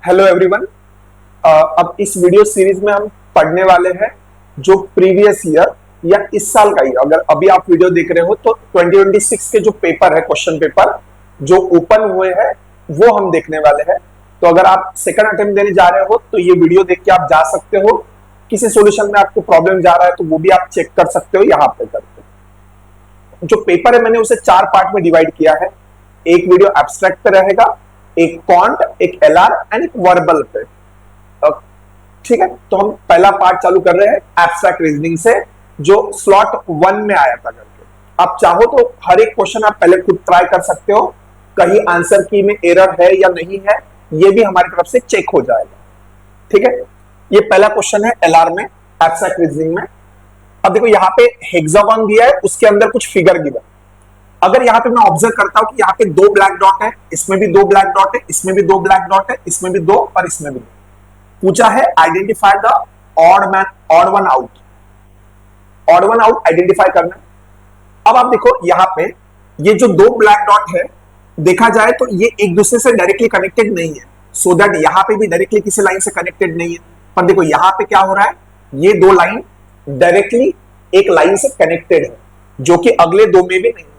Hello everyone. अब इस video series में हम पढ़ने वाले हैं जो प्रीवियस ईयर या इस साल का ही, अगर अभी आप वीडियो देख रहे हो तो 2026 के जो पेपर है, क्वेश्चन पेपर जो ओपन हुए हैं वो हम देखने वाले हैं। तो अगर आप सेकंड अटेम्प्ट देने जा रहे हो तो ये वीडियो देख के आप जा सकते हो। किसी सॉल्यूशन में आपको प्रॉब्लम जा रहा है तो वो भी आप चेक कर सकते हो यहाँ पे करके। जो पेपर है मैंने उसे 4 पार्ट में डिवाइड किया है। एक वीडियो एब्स्ट्रैक्ट पे रहेगा, एक क्वांट, एक एलआर एंड एक वर्बल पे। ठीक है, तो हम पहला पार्ट चालू कर रहे हैं एब्स्ट्रैक्ट रीजनिंग से, जो स्लॉट 1 में आया था करके। आप चाहो तो हर एक क्वेश्चन आप पहले खुद ट्राई कर सकते हो, कहीं आंसर की में एरर है या नहीं है ये भी हमारी तरफ से चेक हो जाएगा। ठीक है, ये पहला क्वेश्चन है एलआर में, एब्स्ट्रैक्ट रीजनिंग में। अब देखो यहाँ पे हेक्सागोन दिया है, उसके अंदर कुछ फिगर गिवन। अगर यहाँ पे मैं ऑब्जर्व करता हूं कि यहाँ पे 2 ब्लैक डॉट है, इसमें भी 2 ब्लैक डॉट है, इसमें भी 2 ब्लैक डॉट है, इसमें भी 2 और इसमें भी 2। पूछा है identify the odd one out. Odd one out identify करना। अब आप देखो यहाँ पे ये जो 2 ब्लैक डॉट है, देखा जाए तो ये एक दूसरे से डायरेक्टली कनेक्टेड नहीं है, सो दैट यहाँ पे भी डायरेक्टली किसी लाइन से कनेक्टेड नहीं है। पर देखो यहाँ पे क्या हो रहा है, ये 2 लाइन डायरेक्टली एक लाइन से कनेक्टेड है, जो कि अगले 2 में भी नहीं है।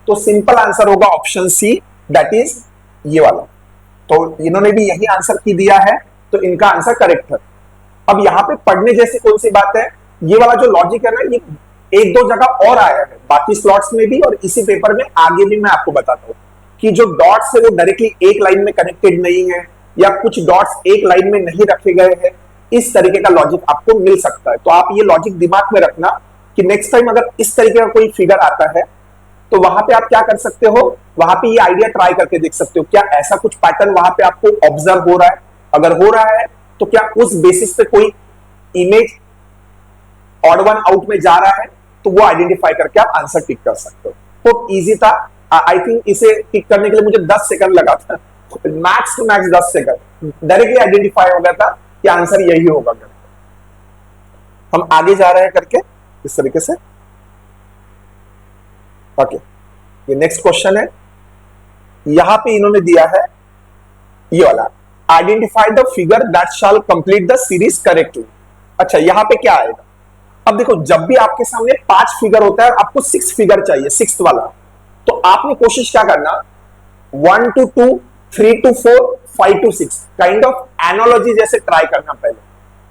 तो सिंपल आंसर होगा ऑप्शन सी, दैट इज ये वाला। तो इन्होंने भी यही आंसर की दिया है, तो इनका आंसर करेक्ट है। अब यहाँ पे पढ़ने जैसी कौन सी बात है, ये वाला जो लॉजिक है ना, ये 1-2 जगह और आया है बाकी स्लॉट्स में भी, और इसी पेपर में आगे भी मैं आपको बताता हूँ कि जो डॉट्स है वो डायरेक्टली एक लाइन में कनेक्टेड नहीं है, या कुछ डॉट्स एक लाइन में नहीं रखे गए हैं। इस तरीके का लॉजिक आपको मिल सकता है। तो आप ये लॉजिक दिमाग में रखना कि नेक्स्ट टाइम अगर इस तरीके का कोई फिगर आता है तो वहां पे आप क्या कर सकते हो, वहां पे ये आइडिया ट्राई करके देख सकते हो, क्या ऐसा कुछ पैटर्न वहां पे आपको ऑब्जर्व हो रहा है। अगर हो रहा है तो क्या उस बेसिस पे कोई इमेज ऑड वन आउट में जा रहा है, तो वो आइडेंटिफाई करके आप आंसर टिक कर सकते हो। बहुत इजी था। आई थिंक इसे टिक करने के लिए मुझे 10 सेकंड लगा था, max to max 10 second. Directly identify हो गया था कि आंसर यही होगा करके। हम आगे जा रहे हैं करके इस तरीके से। ओके, ये नेक्स्ट क्वेश्चन है। यहां पे इन्होंने दिया है ये वाला, identify the figure that shell complete the series correctly. अच्छा, यहां पे क्या आएगा। अब देखो, जब भी आपके सामने 5 फिगर होता है और आपको 6 फिगर चाहिए, 6th वाला, तो आपने कोशिश क्या करना, 1 to 2, 3 to 4, 5 to 6 kind of analogy जैसे ट्राई करना पहले।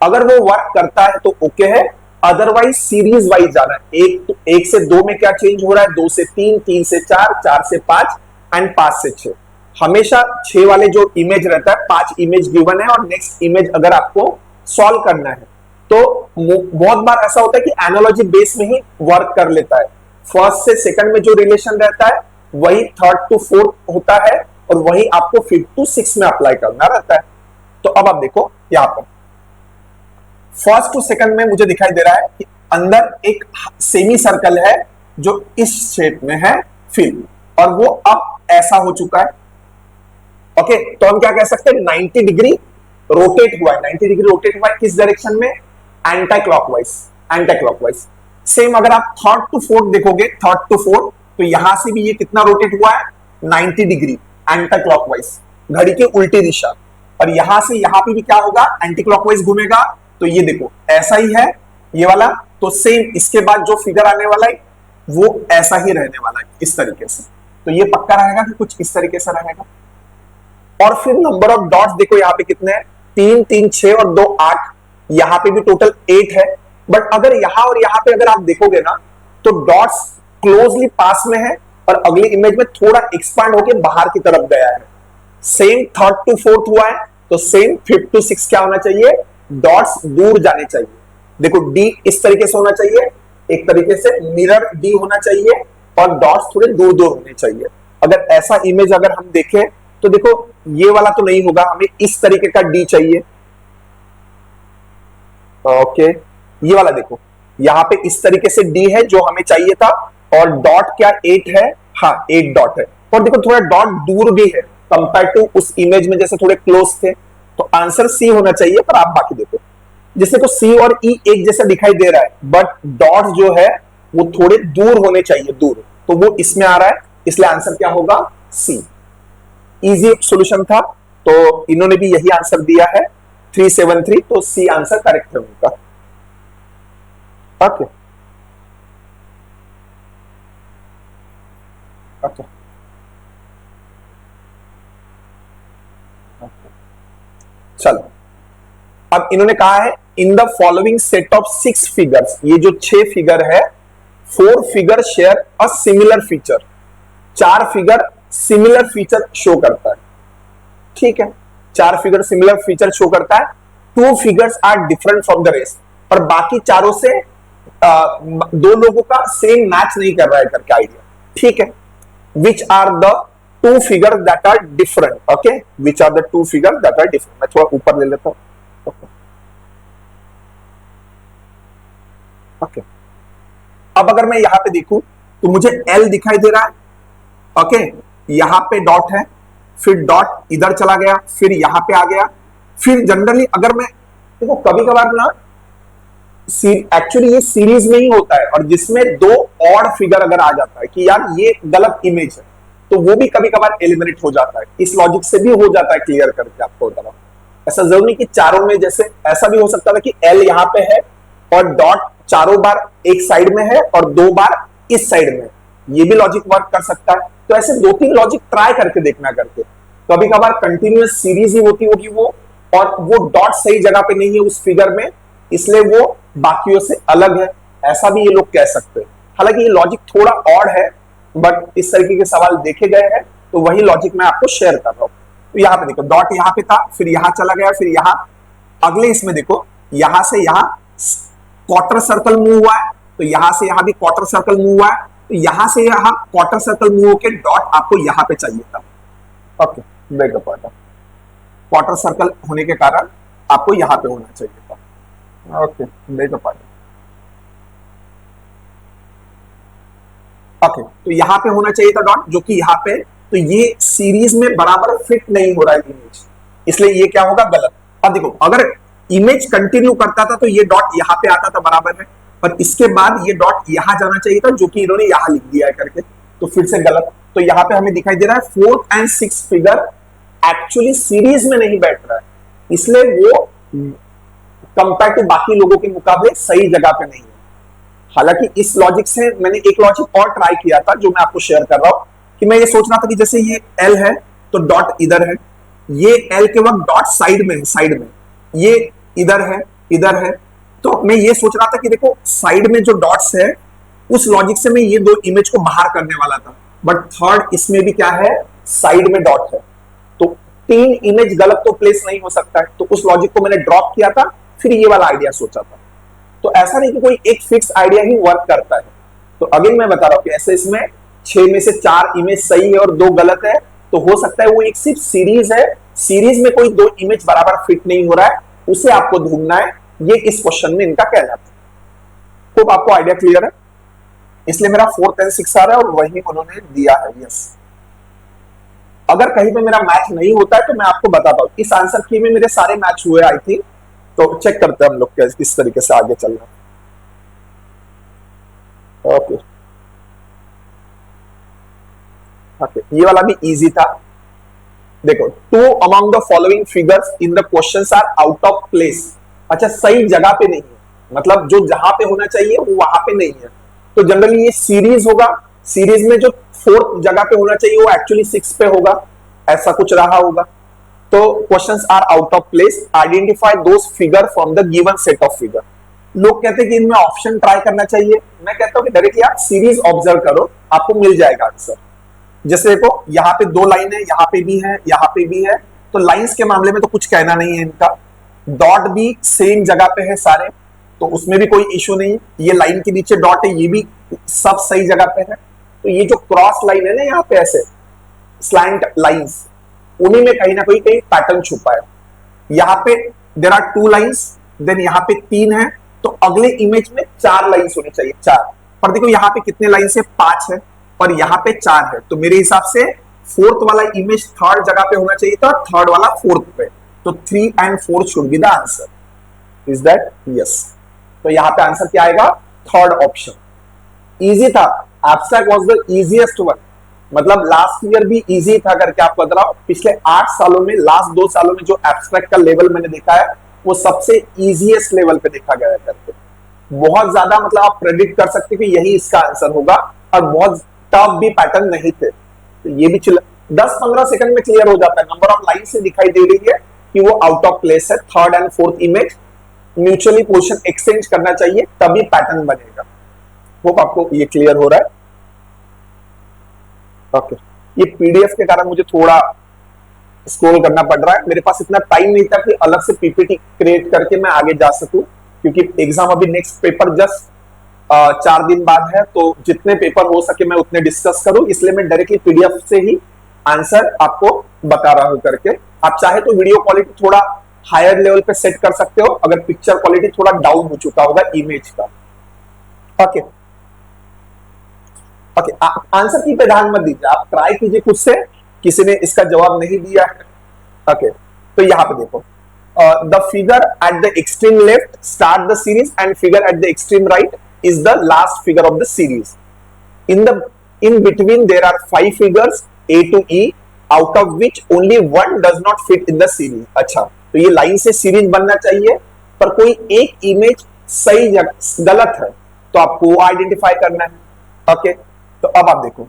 अगर वो वर्क करता है तो ओके है, अदरवाइज सीरीज वाइज जाना है। 1 से 2 में क्या चेंज हो रहा है, 2 से 3, 3 से 4, 4 से 5 एंड 5 से 6। हमेशा 6 वाले जो इमेज रहता है, 5 इमेज गिवन है और नेक्स्ट इमेज अगर आपको सॉल्व करना है तो बहुत बार ऐसा होता है कि एनालॉजी बेस में ही वर्क कर लेता है। फर्स्ट से सेकंड में जो रिलेशन रहता है वही 3rd to 4th होता है, और वही आपको 5th to 6th में अप्लाई करना रहता है। तो अब आप देखो यहां पर फर्स्ट टू सेकंड में मुझे दिखाई दे रहा है कि अंदर एक सेमी सर्कल है जो इस शेप में है फिल, और वो अब ऐसा हो चुका है। ओके, तो हम क्या कह सकते हैं, 90 डिग्री रोटेट हुआ है। 90 डिग्री रोटेट हुआ है किस डायरेक्शन में, anti clockwise. Anti clockwise same अगर आप 3rd to 4th देखोगे, 3rd to 4th, तो यहां से भी ये कितना रोटेट हुआ है, 90 डिग्री एंटी क्लॉकवाइज, घड़ी की उल्टी दिशा। और यहां से यहां पे भी क्या होगा, एंटी क्लॉकवाइज घूमेगा। तो ये देखो ऐसा ही है ये वाला। तो सेम इसके बाद जो फिगर आने वाला है वो ऐसा ही रहने वाला है इस तरीके से। तो ये पक्का रहेगा कि कुछ इस तरीके से रहेगा। और फिर नंबर ऑफ डॉट्स देखो यहाँ पे कितने हैं, 3, 3, 6 और 2, 8। यहाँ पे भी टोटल 8 है। बट अगर यहाँ और यहाँ पे अगर आप देखोगे ना, तो डॉट्स क्लोजली पास में है और अगली इमेज में थोड़ा एक्सपांड होकर बाहर की तरफ गया है। सेम 3rd to 4th हुआ है, तो सेम 5th to 6 क्या होना चाहिए, डॉट्स दूर जाने चाहिए। देखो डी इस तरीके से होना चाहिए, एक तरीके से मिरर डी होना चाहिए, और डॉट्स थोड़े दूर दूर होने चाहिए। अगर ऐसा इमेज अगर हम देखें तो देखो ये वाला तो नहीं होगा, हमें इस तरीके का डी चाहिए। ओके, ये वाला देखो यहां पे इस तरीके से डी है जो हमें चाहिए था, और डॉट क्या 8 है, हाँ 8 डॉट है। और देखो थोड़ा डॉट दूर भी है कंपेयर टू उस इमेज में जैसे थोड़े क्लोज थे। तो आंसर सी होना चाहिए, पर आप बाकी देखो जिससे को सी और ई एक जैसा दिखाई दे रहा है, बट डॉट जो है वो थोड़े दूर होने चाहिए, दूर। तो वो इसमें आ रहा है, इसलिए आंसर क्या होगा, सी। इजी सॉल्यूशन था। तो इन्होंने भी यही आंसर दिया है 373, तो सी आंसर करेक्ट है उनका। ओके ओके चलो, अब इन्होंने कहा है in the following set of 6 figures, ये जो 6 फिगर है, 4 figure share a similar feature, 4 figure similar feature show करता है। ठीक है, 4 फिगर सिमिलर फीचर शो करता है, 2 figures are different from the rest, और बाकी चारों से 2 लोगों का सेम मैच नहीं कर रहा है करके आइडिया। ठीक है, which are the 2 figure that are different. Okay, which are the 2 figure that are different. मैं थोड़ा ऊपर ले लेता हूं। ओके, अब अगर मैं यहां पे देखूं तो मुझे L दिखाई दे रहा है। ओके, यहां पे डॉट है, फिर डॉट इधर चला गया, फिर यहां पे आ गया, फिर जनरली अगर मैं देखो कभी कभार ना एक्चुअली ये सीरीज में ही होता है, और जिसमें 2 ऑड फिगर अगर आ जाता है कि यार ये गलत इमेज है, तो वो भी कभी कभार एलिमिनेट हो जाता है। इस लॉजिक से भी हो जाता है, क्लियर करके आपको बता रहा हूं। ऐसा जरूरी नहीं कि चारों में, जैसे ऐसा भी हो सकता था कि L यहां पे है और डॉट चारों बार एक साइड में है और 2 बार इस साइड में, ये भी लॉजिक वर्क कर सकता है। तो ऐसे 2-3 लॉजिक ट्राई करके देखना करके, कभी कभार कंटिन्यूअस सीरीज ही होती होगी वो, और वो डॉट सही जगह पे नहीं है उस फिगर में, इसलिए वो बाकियों से अलग है, ऐसा भी ये लोग कह सकते हैं। हालांकि ये लॉजिक थोड़ा ऑड है, बट इस तरीके के सवाल देखे गए हैं, तो वही लॉजिक मैं आपको शेयर कर रहा हूं। तो यहां पे देखो डॉट यहां पे था, फिर यहां चला गया, फिर यहां अगले इसमें देखो यहां से यहां क्वार्टर सर्कल मूव हुआ है, तो यहां से यहां भी क्वार्टर सर्कल मूव हुआ है, तो यहां से यहां क्वार्टर सर्कल मूव होकर डॉट आपको यहां पे चाहिए था। ओके, बेग क्वार्टर सर्कल होने के कारण आपको यहां पे होना चाहिए था। Okay, bag quarter. ओके, तो यहां पे होना चाहिए था डॉट, जो कि यहां पे, तो ये सीरीज में बराबर फिट नहीं हो रहा है इमेज, इसलिए ये क्या होगा, गलत। अब देखो अगर इमेज कंटिन्यू करता था तो ये डॉट यहां पे आता था, बराबर है, पर इसके बाद ये डॉट यहां जाना चाहिए था, जो कि इन्होंने यहां लिख दिया है करके, तो फिर से गलत। तो यहां पे हमें दिखाई दे रहा है 4th and 6th figure actually series में नहीं बैठ रहा है, इसलिए वो कंपेयर टू बाकी लोगों के मुकाबले सही जगह पे नहीं है। हालांकि इस लॉजिक से मैंने एक लॉजिक और ट्राई किया था, जो मैं आपको शेयर कर रहा हूं, कि मैं ये सोच रहा था कि जैसे ये L है तो डॉट इधर है, ये L के वक्त डॉट साइड में है, साइड में, ये इधर है, इधर है, तो मैं ये सोच रहा था कि देखो साइड में जो डॉट्स है, उस लॉजिक से मैं ये 2 इमेज को बाहर करने वाला था, बट थर्ड इसमें भी क्या है, साइड में डॉट है, तो 3 इमेज गलत तो प्लेस नहीं हो सकता है, तो उस लॉजिक को मैंने ड्रॉप किया था, फिर ये वाला आइडिया सोचा था। तो ऐसा नहीं कि कोई एक फिक्स आइडिया ही वर्क करता है। तो अगेन मैं बता रहा हूं कि ऐसे इसमें 6 में से 4 इमेज सही है और 2 गलत है, तो हो सकता है वो एक सिर्फ सीरीज है, सीरीज में कोई 2 इमेज बराबर फिट नहीं हो रहा है, उसे आपको ढूंढना है, ये इस क्वेश्चन में इनका कहना था। खूब आपको आइडिया क्लियर है, इसलिए मेरा 4th and 6th आ रहा है और वही उन्होंने दिया है। यस, अगर कहीं पे मेरा मैच नहीं होता है तो मैं आपको बताता हूं। इस आंसर की में मेरे सारे मैच हुए आई थिंक, तो चेक करते हैं हम लोग किस तरीके से आगे चलना। ओके ओके, ये वाला भी इजी था। देखो 2 among the following figures in the questions are out of place. अच्छा, सही जगह पे नहीं है, मतलब जो जहां पे होना चाहिए वो वहां पे नहीं है, तो जनरली ये सीरीज होगा, सीरीज में जो 4th जगह पे होना चाहिए वो एक्चुअली 6 पे होगा, ऐसा कुछ रहा होगा। तो questions are out of place, identify those figure from the given set of figure. लोग कहते हैं कि इनमें ऑप्शन ट्राई करना चाहिए, मैं कहता हूं कि डायरेक्टली आप सीरीज ऑब्जर्व करो, आपको मिल जाएगा आंसर। जैसे देखो यहाँ पे 2 लाइन है, यहाँ पे भी है, यहाँ पे भी है, तो लाइंस के मामले में तो कुछ कहना नहीं है इनका, डॉट भी सेम जगह पे है सारे, तो उसमें भी कोई इश्यू नहीं। ये लाइन के नीचे डॉट है, ये भी सब सही जगह पे है। तो ये जो क्रॉस लाइन है ना, यहाँ पे ऐसे स्लैंट लाइंस, उन्हीं में कहीं ना कहीं पैटर्न छुपा है। यहाँ पे देयर आर 2 लाइंस, देन यहाँ पे 3 है, तो अगले इमेज में 4 लाइंस होनी चाहिए, 4। पर देखो यहाँ पे कितने लाइंस है, 5 है, और यहाँ पे 4 है, तो मेरे हिसाब से 4th वाला इमेज 3rd जगह पे होना चाहिए था, 3rd वाला 4th पे, तो 3 and 4 should be the answer. Is that? Yes. तो यहाँ पे आंसर क्या आएगा? 3rd option. इजी था, abstract was the easiest one, मतलब लास्ट ईयर भी इजी था करके आपको बता रहा हूं, पिछले 8 सालों में, लास्ट 2 सालों में जो एब्स्ट्रैक्ट का लेवल मैंने देखा है वो सबसे इजीएस्ट लेवल पे देखा गया है करके। बहुत ज्यादा मतलब आप प्रेडिक्ट कर सकते कि यही इसका आंसर होगा, और बहुत टफ भी पैटर्न नहीं थे। तो ये भी 10-15 सेकंड में क्लियर हो जाता है, नंबर ऑफ लाइन से दिखाई दे रही है कि वो आउट ऑफ प्लेस है। Third and fourth image mutually position exchange करना चाहिए, तभी पैटर्न बनेगा। होप आपको ये क्लियर हो रहा है। ओके, ये पीडीएफ के कारण मुझे थोड़ा स्क्रॉल करना पड़ रहा है, मेरे पास इतना टाइम नहीं था कि अलग से पीपीटी क्रिएट करके मैं आगे जा सकूं, क्योंकि एग्जाम अभी नेक्स्ट पेपर जस्ट 4 दिन बाद है, तो जितने पेपर हो सके मैं उतने डिस्कस करूं, इसलिए मैं डायरेक्टली पीडीएफ से ही आंसर आपको बता रहा हूं करके। आप चाहे तो वीडियो क्वालिटी थोड़ा हायर लेवल पे सेट कर सकते हो, अगर पिक्चर क्वालिटी थोड़ा डाउन हो चुका होगा इमेज का। ओके ओके, आंसर की पे ध्यान मत दीजिए, आप ट्राई कीजिए खुद से, किसी ने इसका जवाब नहीं दिया है। ओके, तो यहां पे देखो, the figure at the extreme left start the series and figure at the extreme right is the last figure of the series. In between there are 5 figures A to E, out of which only one does not fit in the series। अच्छा, तो ये line से series बनना चाहिए, पर कोई एक image सही गलत है, तो आपको आइडेंटिफाई करना है। ओके, तो अब आप देखो,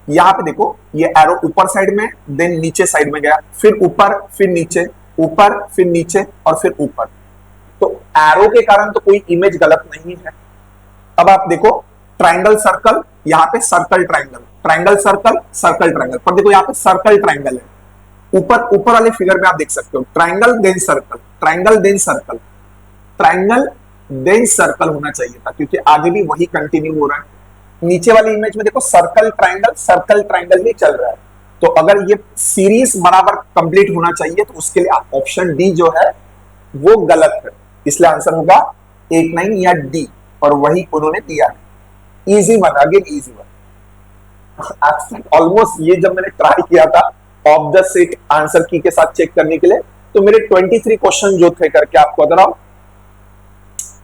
यहां पे देखो, ये एरो ऊपर साइड में, देन नीचे साइड में गया, फिर ऊपर, फिर नीचे, ऊपर, फिर नीचे, और फिर ऊपर। तो एरो के कारण तो कोई इमेज गलत नहीं है। अब आप देखो, ट्राइंगल सर्कल, यहाँ पे circle triangle, triangle circle, circle triangle, पर देखो यहाँ पे सर्कल ट्राइंगल है। ऊपर वाले फिगर में आप देख सकते हो triangle then circle, triangle then circle, triangle then circle होना चाहिए था, क्योंकि आगे भी वही कंटिन्यू हो रहा है। नीचे वाली इमेज में देखो सर्कल ट्राइंगल, सर्कल ट्राइंगल भी चल रहा है। तो अगर ये सीरीज बराबर कंप्लीट होना चाहिए, तो उसके लिए ऑप्शन डी जो है वो गलत है, इसलिए आंसर होगा 8, 9 या डी, और वही उन्होंने दिया है। Easy one, again easy one. Almost ये जब मैंने ट्राई किया था ऑफ द सेट आंसर की के साथ चेक करने के लिए, तो मेरे 23 क्वेश्चन जो थे करके आपको बता रहा हूं,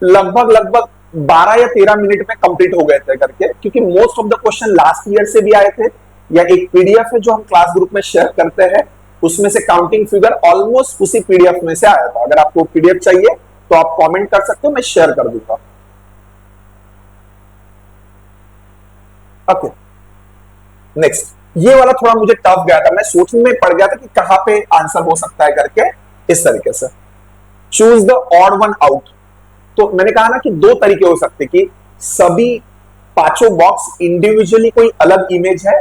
लगभग 12 या 13 मिनट में कंप्लीट हो गए थे करके, क्योंकि most of the question last year से भी आए थे, या एक पीडीएफ है जो हम क्लास ग्रुप में शेयर करते हैं, उसमें से काउंटिंग फिगर ऑलमोस्ट उसी पीडीएफ में से आया था। अगर आपको पीडीएफ चाहिए तो आप कमेंट कर सकते हो, मैं शेयर कर दूंगा। ओके, नेक्स्ट, ये वाला थोड़ा मुझे टफ गया था, मैं सोचने में पड़ गया था कि कहां पे आंसर हो सकता है करके। इस तरीके से choose the odd one out. तो मैंने कहा ना कि 2 तरीके हो सकते कि सभी 5 बॉक्स इंडिविजुअली कोई अलग इमेज है,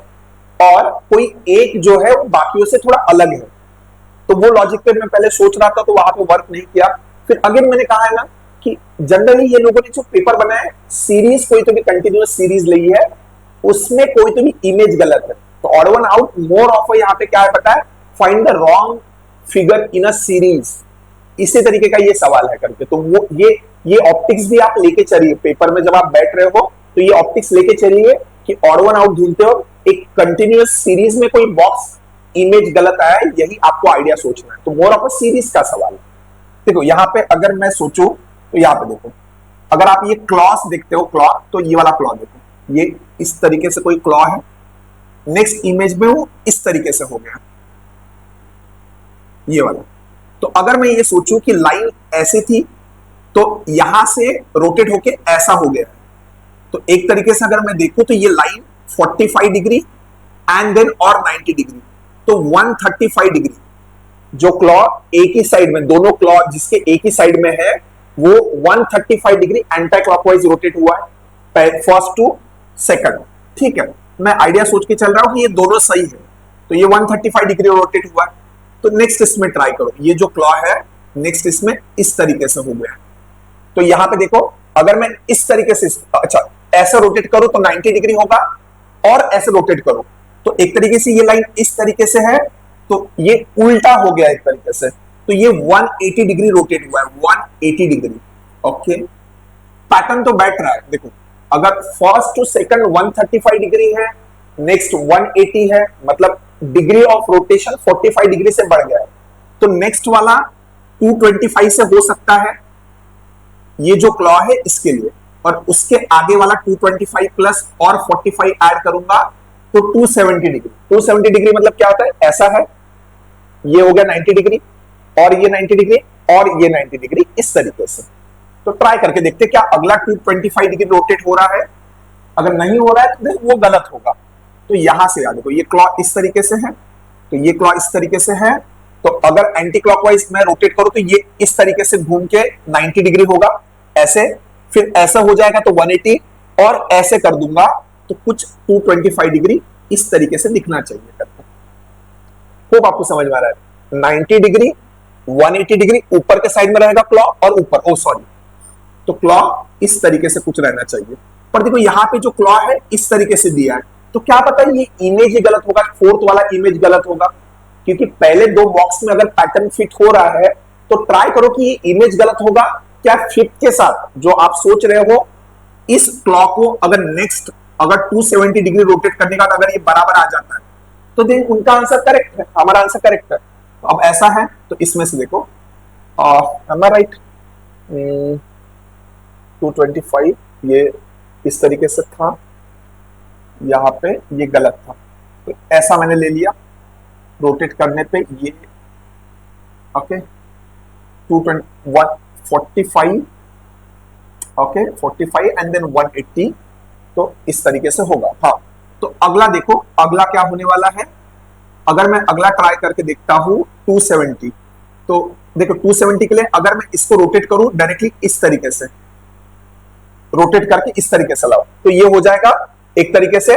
और कोई एक जो है वो बाकियों से थोड़ा अलग है। तो वो लॉजिक पे मैं पहले सोच रहा था, तो वहां पे वर्क नहीं किया। फिर अगेन मैंने कहा है ना कि जनरली ये लोगों ने जो पेपर बनाया है, सीरीज कोई तो भी कंटिन्यूअस सीरीज ली है, उसमें कोई तो भी इमेज गलत है। तो odd one out more of यहाँ पे क्या है पता है, find the wrong figure in a series. इसी तरीके का ये सवाल है करके। तो वो ये ऑप्टिक्स भी आप लेके चलिए पेपर में, जब आप बैठ रहे हो तो ये ऑप्टिक्स लेके चलिए कि ऑड वन आउट ढूंढते हो, एक कंटिन्यूअस सीरीज में कोई बॉक्स इमेज गलत आया है, यही आपको आइडिया सोचना है। तो मोर ऑफ अ सीरीज का सवाल है। देखो यहाँ पे अगर मैं सोचूं, तो यहाँ पे देखो, अगर आप ये क्लॉस देखते हो, क्लॉ, तो ये वाला क्लॉ देखो, ये इस तरीके से कोई क्लॉ है, नेक्स्ट इमेज में वो इस तरीके से हो गया, ये वाला। तो अगर मैं ये सोचूं कि लाइन ऐसी थी, तो यहां से रोटेट होके ऐसा हो गया, तो एक तरीके से अगर मैं देखूं तो ये लाइन 45 डिग्री एंड देन और 90 डिग्री, तो 135 डिग्री जो क्लॉ एक ही साइड में, दोनों क्लॉ जिसके एक ही साइड में है, वो 135 डिग्री एंटी क्लॉकवाइज रोटेट हुआ है, फर्स्ट टू सेकंड। ठीक है, मैं आइडिया सोच के चल रहा हूं कि ये दोनों सही है, तो ये 135 डिग्री रोटेट हुआ है। तो नेक्स्ट इसमें ट्राई करो, ये जो क्लॉ है नेक्स्ट इसमें इस तरीके से हो गया। तो यहां पे देखो, अगर मैं इस तरीके से, अच्छा ऐसा रोटेट करूं तो 90 डिग्री होगा, और ऐसे रोटेट करो तो एक तरीके से ये लाइन इस तरीके से है, तो ये उल्टा हो गया एक तरीके से, तो ये 180 डिग्री रोटेट हुआ है, 180 डिग्री। ओके, पैटर्न तो बैठ रहा है। देखो, अगर फर्स्ट टू सेकंड 135 डिग्री है, नेक्स्ट 180 है, मतलब डिग्री ऑफ रोटेशन 45 डिग्री से बढ़ गया है। तो नेक्स्ट वाला 225 से हो सकता है, ये जो क्लॉ है इसके लिए, और उसके आगे वाला 225 प्लस और 45 ऐड करूंगा तो 270 डिग्री, 270 डिग्री मतलब क्या होता है, ऐसा है, ये हो गया 90 डिग्री, और ये 90 डिग्री, और ये 90 डिग्री, इस तरीके से। तो ट्राई करके देखते क्या अगला 225 डिग्री रोटेट हो रहा है। अगर नहीं हो रहा है तो वो गलत होगा। तो यहां से याद देखो, ये क्लॉ इस तरीके से है, तो ये क्लॉ इस तरीके से है, तो अगर एंटी क्लॉकवाइज मैं रोटेट करूं तो ये इस तरीके से घूम के 90 डिग्री होगा, ऐसे, फिर ऐसा हो जाएगा तो 180, और ऐसे कर दूंगा तो कुछ 225 डिग्री इस तरीके से दिखना चाहिए करके। खूब आपको समझ में आ रहा है, 90 डिग्री 180 डिग्री ऊपर के साइड में रहेगा क्लॉ, और ऊपर सॉरी, तो क्लॉ इस तरीके से कुछ रहना चाहिए। पर देखो यहाँ पे जो क्लॉ है इस तरीके से दिया है, तो क्या पता ये इमेज ही गलत होगा, फोर्थ वाला इमेज गलत होगा, क्योंकि पहले दो बॉक्स में अगर पैटर्न फिट हो रहा है तो ट्राई करो कि ये इमेज गलत होगा क्या फिफ्थ के साथ जो आप सोच रहे हो, इस क्लॉ को अगर नेक्स्ट अगर 270 डिग्री रोटेट करने का अगर ये बराबर आ जाता है तो देन उनका आंसर करेक्ट है, हमारा आंसर करेक्ट है। तो अब ऐसा है तो इसमें से देखो, am I right? 225 ये इस तरीके से था, यहाँ पे ये गलत था, तो ऐसा मैंने ले लिया, रोटेट करने पे ये ओके 245 ओके 45 एंड देन 180, तो इस तरीके से होगा। हाँ, तो अगला देखो, अगला क्या होने वाला है, अगर मैं अगला ट्राई करके देखता हूं 270, तो देखो 270 के लिए अगर मैं इसको रोटेट करूं डायरेक्टली इस तरीके से, रोटेट करके इस तरीके से लाओ तो ये हो जाएगा एक तरीके से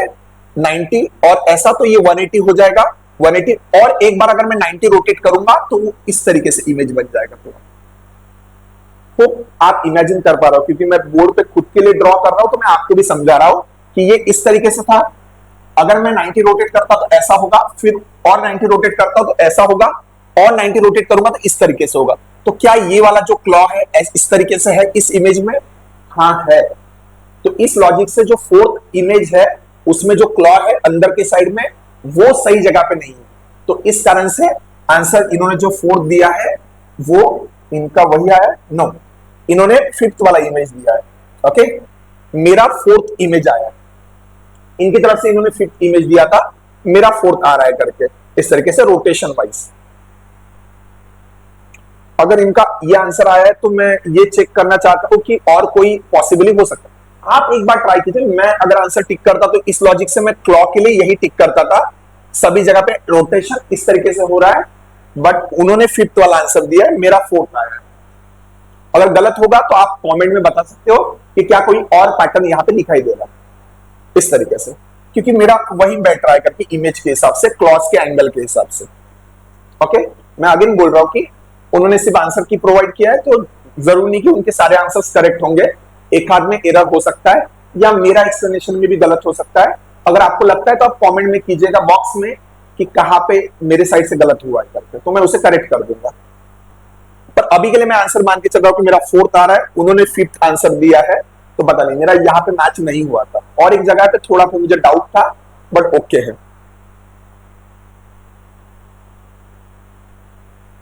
90, और ऐसा तो ये 180 हो जाएगा 180, और एक बार अगर मैं 90 रोटेट करूंगा तो वो इस तरीके से इमेज बन जाएगा पूरा। तो आप इमेजिन कर पा रहे हो, क्योंकि मैं बोर्ड पे खुद के लिए ड्रॉ कर रहा हूं तो मैं आपको भी समझा रहा हूं कि ये इस तरीके से था, अगर मैं 90 रोटेट करता तो ऐसा होगा, फिर और 90 रोटेट करता तो ऐसा होगा, और 90 रोटेट करूंगा तो इस तरीके से होगा। तो क्या ये वाला जो क्लॉ है इस तरीके से है इस इमेज में? हाँ है। तो इस लॉजिक से जो फोर्थ इमेज है उसमें जो क्लॉ है अंदर के साइड में वो सही जगह पे नहीं है, तो इस कारण से आंसर इन्होंने जो फोर्थ दिया है वो इनका वही आया, नो इन्होंने फिफ्थ वाला इमेज दिया है। ओके, मेरा फोर्थ इमेज आया, इनकी तरफ से इन्होंने फिफ्थ इमेज दिया था, मेरा फोर्थ आ रहा है करके, इस तरीके से रोटेशन वाइज। अगर इनका ये आंसर आया है तो मैं ये चेक करना चाहता हूं कि और कोई पॉसिबली हो सकता है। आप एक बार ट्राई कीजिए, मैं अगर आंसर टिक करता तो इस लॉजिक से मैं क्लॉ के लिए यही टिक करता था, सभी जगह पे रोटेशन इस तरीके से हो रहा है, बट उन्होंने फिफ्थ वाला आंसर दिया है, मेरा फोर्थ आया है। अगर गलत होगा तो आप कमेंट में बता सकते हो कि क्या कोई और पैटर्न यहां पे दिखाई दे रहा है इस तरीके से, क्योंकि मेरा वही बैठ रहा है करके इमेज के हिसाब से, क्लॉज के एंगल के हिसाब से। ओके, मैं अगेन बोल रहा हूं कि उन्होंने सिर्फ आंसर की प्रोवाइड किया है, तो जरूरी नहीं कि उनके सारे आंसर्स करेक्ट होंगे, एक आध में एरर हो सकता है या मेरा एक्सप्लेनेशन में भी गलत हो सकता है। अगर आपको लगता है तो आप कमेंट में कीजिएगा बॉक्स में कि कहां पे मेरे साइड से गलत हुआ है करके, तो मैं उसे करेक्ट कर दूंगा। पर अभी के लिए मैं आंसर मान के चल रहा हूं कि मेरा फोर्थ आ रहा है, उन्होंने फिफ्थ आंसर दिया है, तो पता नहीं मेरा यहाँ पे मैच नहीं हुआ था, और एक जगह पे थोड़ा सा मुझे डाउट था, बट ओके है।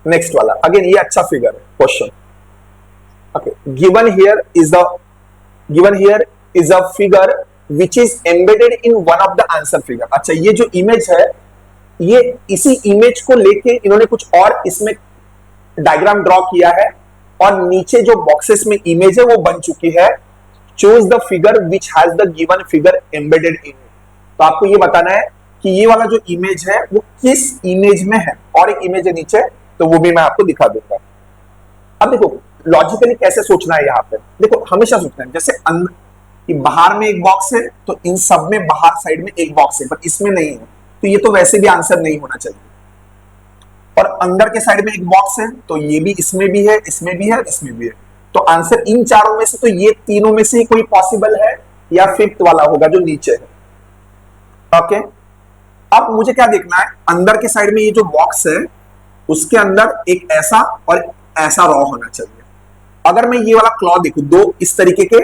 नेक्स्ट वाला अगेन ये अच्छा फिगर है question. Okay, given here is a figure which is embedded in one of the answer figure. अच्छा, ये जो इमेज है ये इसी इमेज को लेके इन्होंने कुछ और इसमें डायग्राम ड्रॉ किया है, और नीचे जो बॉक्सेस में इमेज है वो बन चुकी है। Choose the figure which has the given figure embedded in. तो आपको ये बताना है कि ये वाला जो इमेज है वो किस इमेज में है, और एक इमेज है नीचे, तो वो भी मैं आपको दिखा दूंगा। अब देखो लॉजिकली कैसे सोचना है यहाँ पे, देखो हमेशा सोचना है जैसे कि बाहर में एक बॉक्स है तो इन सब में बाहर साइड में एक बॉक्स है, पर इसमें नहीं है, तो ये तो वैसे भी आंसर नहीं होना चाहिए। और अंदर के साइड में एक बॉक्स है तो ये भी इसमें भी है, इसमें भी है, इसमें भी है, तो आंसर इन चारों में से तो ये तीनों में से ही कोई पॉसिबल है, या फिफ्थ वाला होगा जो नीचे है। ओके, अब मुझे क्या देखना है, अंदर के साइड में ये जो बॉक्स है उसके अंदर एक ऐसा और ऐसा रॉ होना चाहिए। अगर मैं ये वाला क्लॉ देखूं, दो इस तरीके के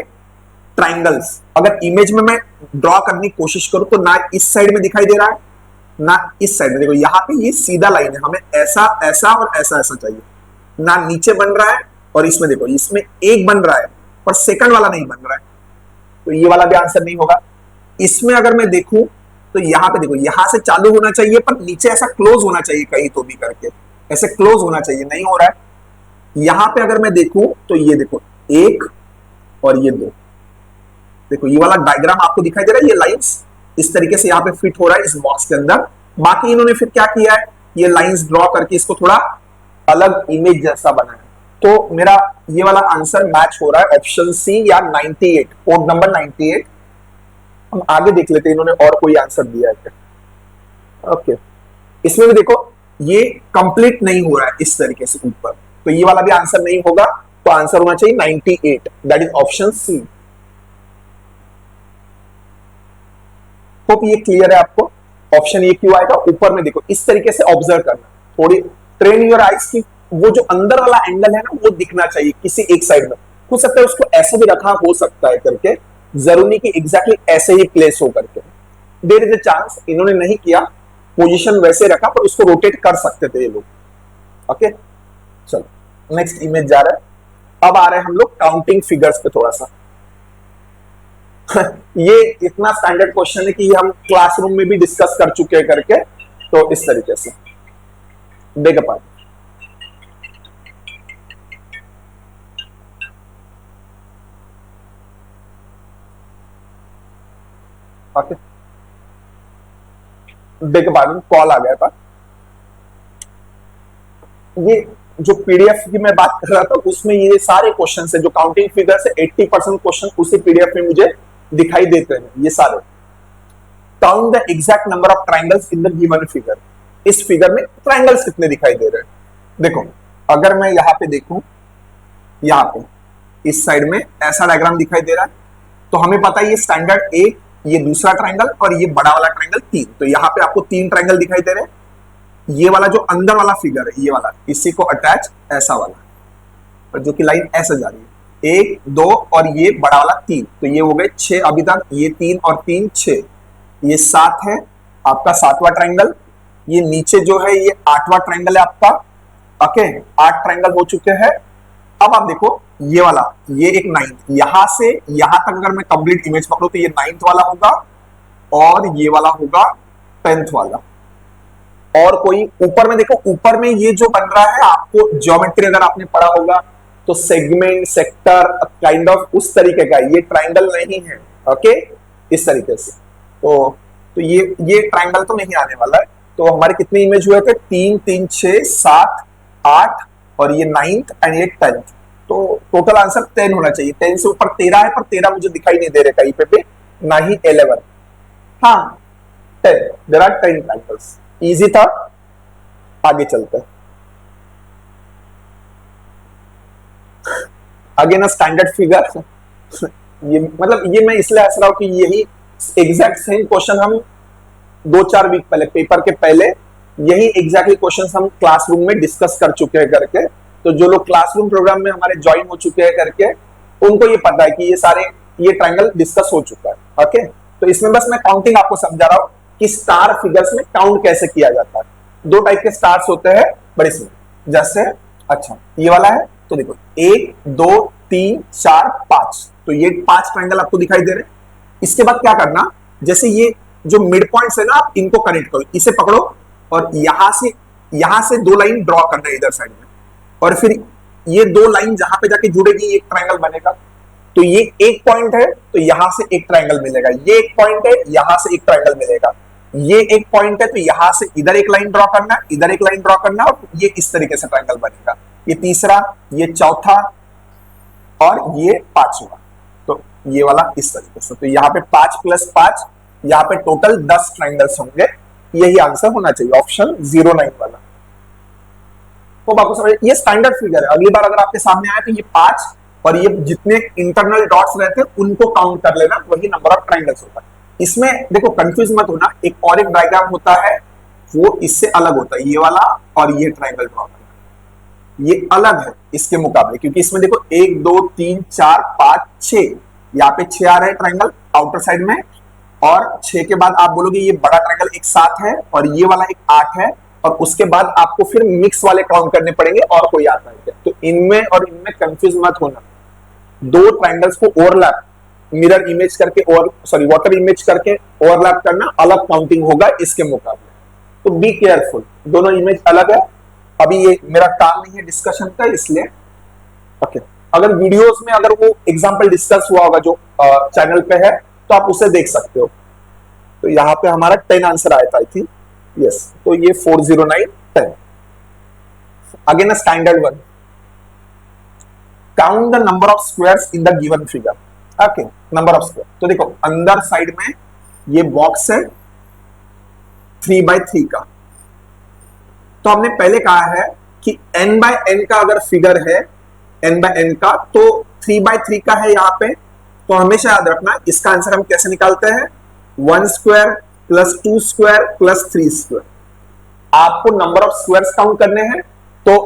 ट्राइंगल्स अगर इमेज में मैं ड्रॉ करने की कोशिश करूं तो ना इस साइड में दिखाई दे रहा है ना इस साइड में। देखो यहाँ पे ये सीधा लाइन है, हमें ऐसा ऐसा और ऐसा ऐसा चाहिए, ना नीचे बन रहा है, और इसमें देखो इसमें एक बन रहा है पर सेकंड वाला नहीं बन रहा है, तो ये वाला भी आंसर नहीं होगा। इसमें अगर मैं देखूं तो यहाँ पे देखो, यहां से चालू होना चाहिए पर नीचे ऐसा क्लोज होना चाहिए कहीं तो भी करके, ऐसे क्लोज होना चाहिए, नहीं हो रहा है। यहां पे अगर मैं देखूं तो ये देखो एक और ये दो, देखो ये वाला डायग्राम आपको दिखाई दे रहा है, ये लाइंस इस तरीके से यहाँ पे फिट हो रहा है इस बॉक्स के अंदर। बाकी इन्होंने फिर क्या किया है, ये लाइंस ड्रॉ करके इसको थोड़ा अलग इमेज जैसा बनाया। तो मेरा ये वाला आंसर मैच हो रहा है ऑप्शन सी या 98, कोड नंबर 98। हम आगे देख लेते हैं इन्होंने और कोई आंसर दिया है क्या। ओके, इसमें भी देखो ये कंप्लीट नहीं हो रहा है इस तरीके से ऊपर, तो ये वाला भी आंसर नहीं होगा, तो आंसर होना चाहिए 98, that is option C. Hope ये क्लियर है आपको। ऑप्शन ये क्यों आएगा, ऊपर में देखो इस तरीके से ऑब्जर्व करना, थोड़ी ट्रेन योर आइज की, वो जो अंदर वाला एंगल है ना वो दिखना चाहिए किसी एक साइड में। हो सकता है उसको ऐसे भी रखा हो सकता है करके, जरूरी नहीं कि एग्जैक्टली ऐसे ही प्लेस हो करके, देयर इज अ चांस इन्होंने नहीं किया, पोजीशन वैसे रखा पर उसको रोटेट कर सकते थे ये लोग। ओके चलो नेक्स्ट इमेज जा रहा है। अब आ रहे हैं हम लोग काउंटिंग फिगर्स पे थोड़ा सा। ये इतना स्टैंडर्ड क्वेश्चन है कि ये हम क्लासरूम में भी डिस्कस कर चुके हैं करके, तो इस तरीके से देख पाए। ओके देख पा कॉल आ गया था। ये जो पीडीएफ की मैं बात कर रहा था उसमें ये सारे क्वेश्चन है जो काउंटिंग फिगर से 80% क्वेश्चन उसी पीडीएफ में मुझे दिखाई देते हैं ये सारे। Count the exact number of triangles in the given figure. इस फिगर में ट्राइंगल्स कितने दिखाई दे रहे हैं, देखो अगर मैं यहाँ पे देखूं, यहाँ पे इस साइड में ऐसा डायग्राम दिखाई दे रहा है, तो हमें पता है ये स्टैंडर्ड एक, ये दूसरा ट्राइंगल और ये बड़ा वाला ट्राइंगल 3, तो यहाँ पे आपको 3 ट्राइंगल दिखाई दे रहे हैं। ये वाला जो अंदर वाला फिगर है ये वाला, इसी को अटैच ऐसा वाला, और जो कि लाइन ऐसे जा रही है 1 2 और ये बड़ा वाला 3, तो ये हो गए 6 अभी तक, ये 3 और 3 6, ये 7 है आपका 7वां ट्राइंगल। ये नीचे जो है ये 8वां ट्राइंगल है आपका। ओके 8 ट्राइंगल हो चुके हैं। अब आप देखो ये वाला, ये एक 9th, यहां से यहां तक अगर मैं कंप्लीट इमेज पकड़ू तो ये 9th वाला होगा और ये वाला होगा 10th वाला। और कोई ऊपर में देखो, ऊपर में ये जो बन रहा है आपको ज्योमेट्री अगर आपने पढ़ा होगा तो सेगमेंट सेक्टर काइंड ऑफ उस तरीके का, ये ट्राइंगल नहीं है। ओके इस तरीके से, तो ये ट्राइंगल तो नहीं आने वाला है। तो हमारे कितने इमेज हुए थे, 3 3 6 7 8 और ये 9th एंड ये 10th, तो टोटल आंसर 10 होना चाहिए। 10 से ऊपर 13 है पर 13 मुझे दिखाई नहीं दे रहा कहीं पे ना ही 11। हाँ 10, देयर आर 10 ट्राइंगल्स। इजी था, आगे चलते हैं। Again a standard figure. ये मतलब ये मैं इसलिए हंस रहा हूं कि यही एग्जैक्ट सेम क्वेश्चन हम 2-4 वीक पहले पेपर के पहले यही एग्जैक्टली क्वेश्चंस हम क्लासरूम में डिस्कस कर चुके हैं करके। तो जो लोग क्लासरूम प्रोग्राम में हमारे ज्वाइन हो चुके हैं करके उनको ये पता है कि ये सारे ये ट्रायंगल डिस्कस हो चुका है। ओके तो इसमें बस मैं काउंटिंग आपको समझा रहा हूं कि स्टार फिगर्स में काउंट कैसे किया जाता है। 2 टाइप के स्टार्स होते हैं बड़े इसमें, जैसे अच्छा ये वाला है तो देखो 1 2 3 4 5, तो ये 5 ट्रायंगल आपको दिखाई दे रहे हैं। इसके बाद क्या करना, जैसे ये जो मिड पॉइंट्स है ना आप इनको कनेक्ट करो, इसे पकड़ो और यहां से 2 लाइन ड्रॉ करना है इधर साइड में, और फिर ये 2 लाइन जहां पे जाके जुड़ेगी एक ट्रायंगल बनेगा। तो ये एक पॉइंट है तो यहां से एक ट्रायंगल मिलेगा, ये एक पॉइंट है यहां से एक ट्रायंगल मिलेगा, ये एक पॉइंट है तो यहां से इधर एक लाइन ड्रॉ करना, इधर एक लाइन ड्रॉ करना और ये इस तरीके से ट्रायंगल बनेगा। ये तीसरा, ये चौथा और ये 5वां, तो ये वाला इस तरीके से। तो यहाँ पे 5 + 5, यहाँ पे टोटल 10 ट्रायंगल्स होंगे। यही आंसर होना चाहिए ऑप्शन 09 वाला। तो आपको समझ, ये स्टैंडर्ड फिगर है। अगली बार अगर आपके सामने आए तो ये 5 और ये जितने इंटरनल डॉट्स रहते हैं उनको काउंट कर लेना, वही नंबर ऑफ ट्रायंगल्स होता है। इसमें देखो कंफ्यूज मत होना, एक और एक डायग्राम होता है वो इससे अलग होता है, ये वाला और ये ट्रायंगल ड्रॉ करना ये अलग है इसके मुकाबले, क्योंकि इसमें देखो 1 2 3 4 5 6, यहाँ पे 6 आ रहे हैं ट्रायंगल आउटर साइड में, और 6 के बाद आप बोलोगे ये बड़ा ट्रायंगल एक 7 है और ये वाला एक 8 है, और उसके बाद आपको फिर मिक्स वाले काउंट करने पड़ेंगे और कोई आता है। तो इनमें और इनमें कंफ्यूज मत होना, 2 ट्रायंगल्स को ओवरलैप मिरर इमेज करके और सॉरी वाटर इमेज करके ओवरलैप करना अलग काउंटिंग होगा इसके मुकाबले। तो बी केयरफुल, दोनों इमेज अलग है। अभी ये मेरा काम नहीं है डिस्कशन का, इसलिए ओके। अगर वीडियोस में अगर वो एग्जांपल डिस्कस हुआ होगा जो चैनल पे है तो आप उसे देख सकते हो। तो यहाँ पे हमारा 10 आंसर आया था आई थिंक, यस। तो ये 409 10। Again standard one, count the number of squares in the given figure. Okay, number of square. तो देखो अंदर साइड में ये बॉक्स है 3x3 का। तो हमने पहले कहा है कि n/n का अगर फिगर है n/n का तो 3x3 का है यहाँ पे। तो हमेशा याद रखना इसका आंसर हम कैसे निकालते हैं, 1 square plus 2 square plus 3 square. आपको नंबर ऑफ स्क्वायर्स काउंट करने हैं। तो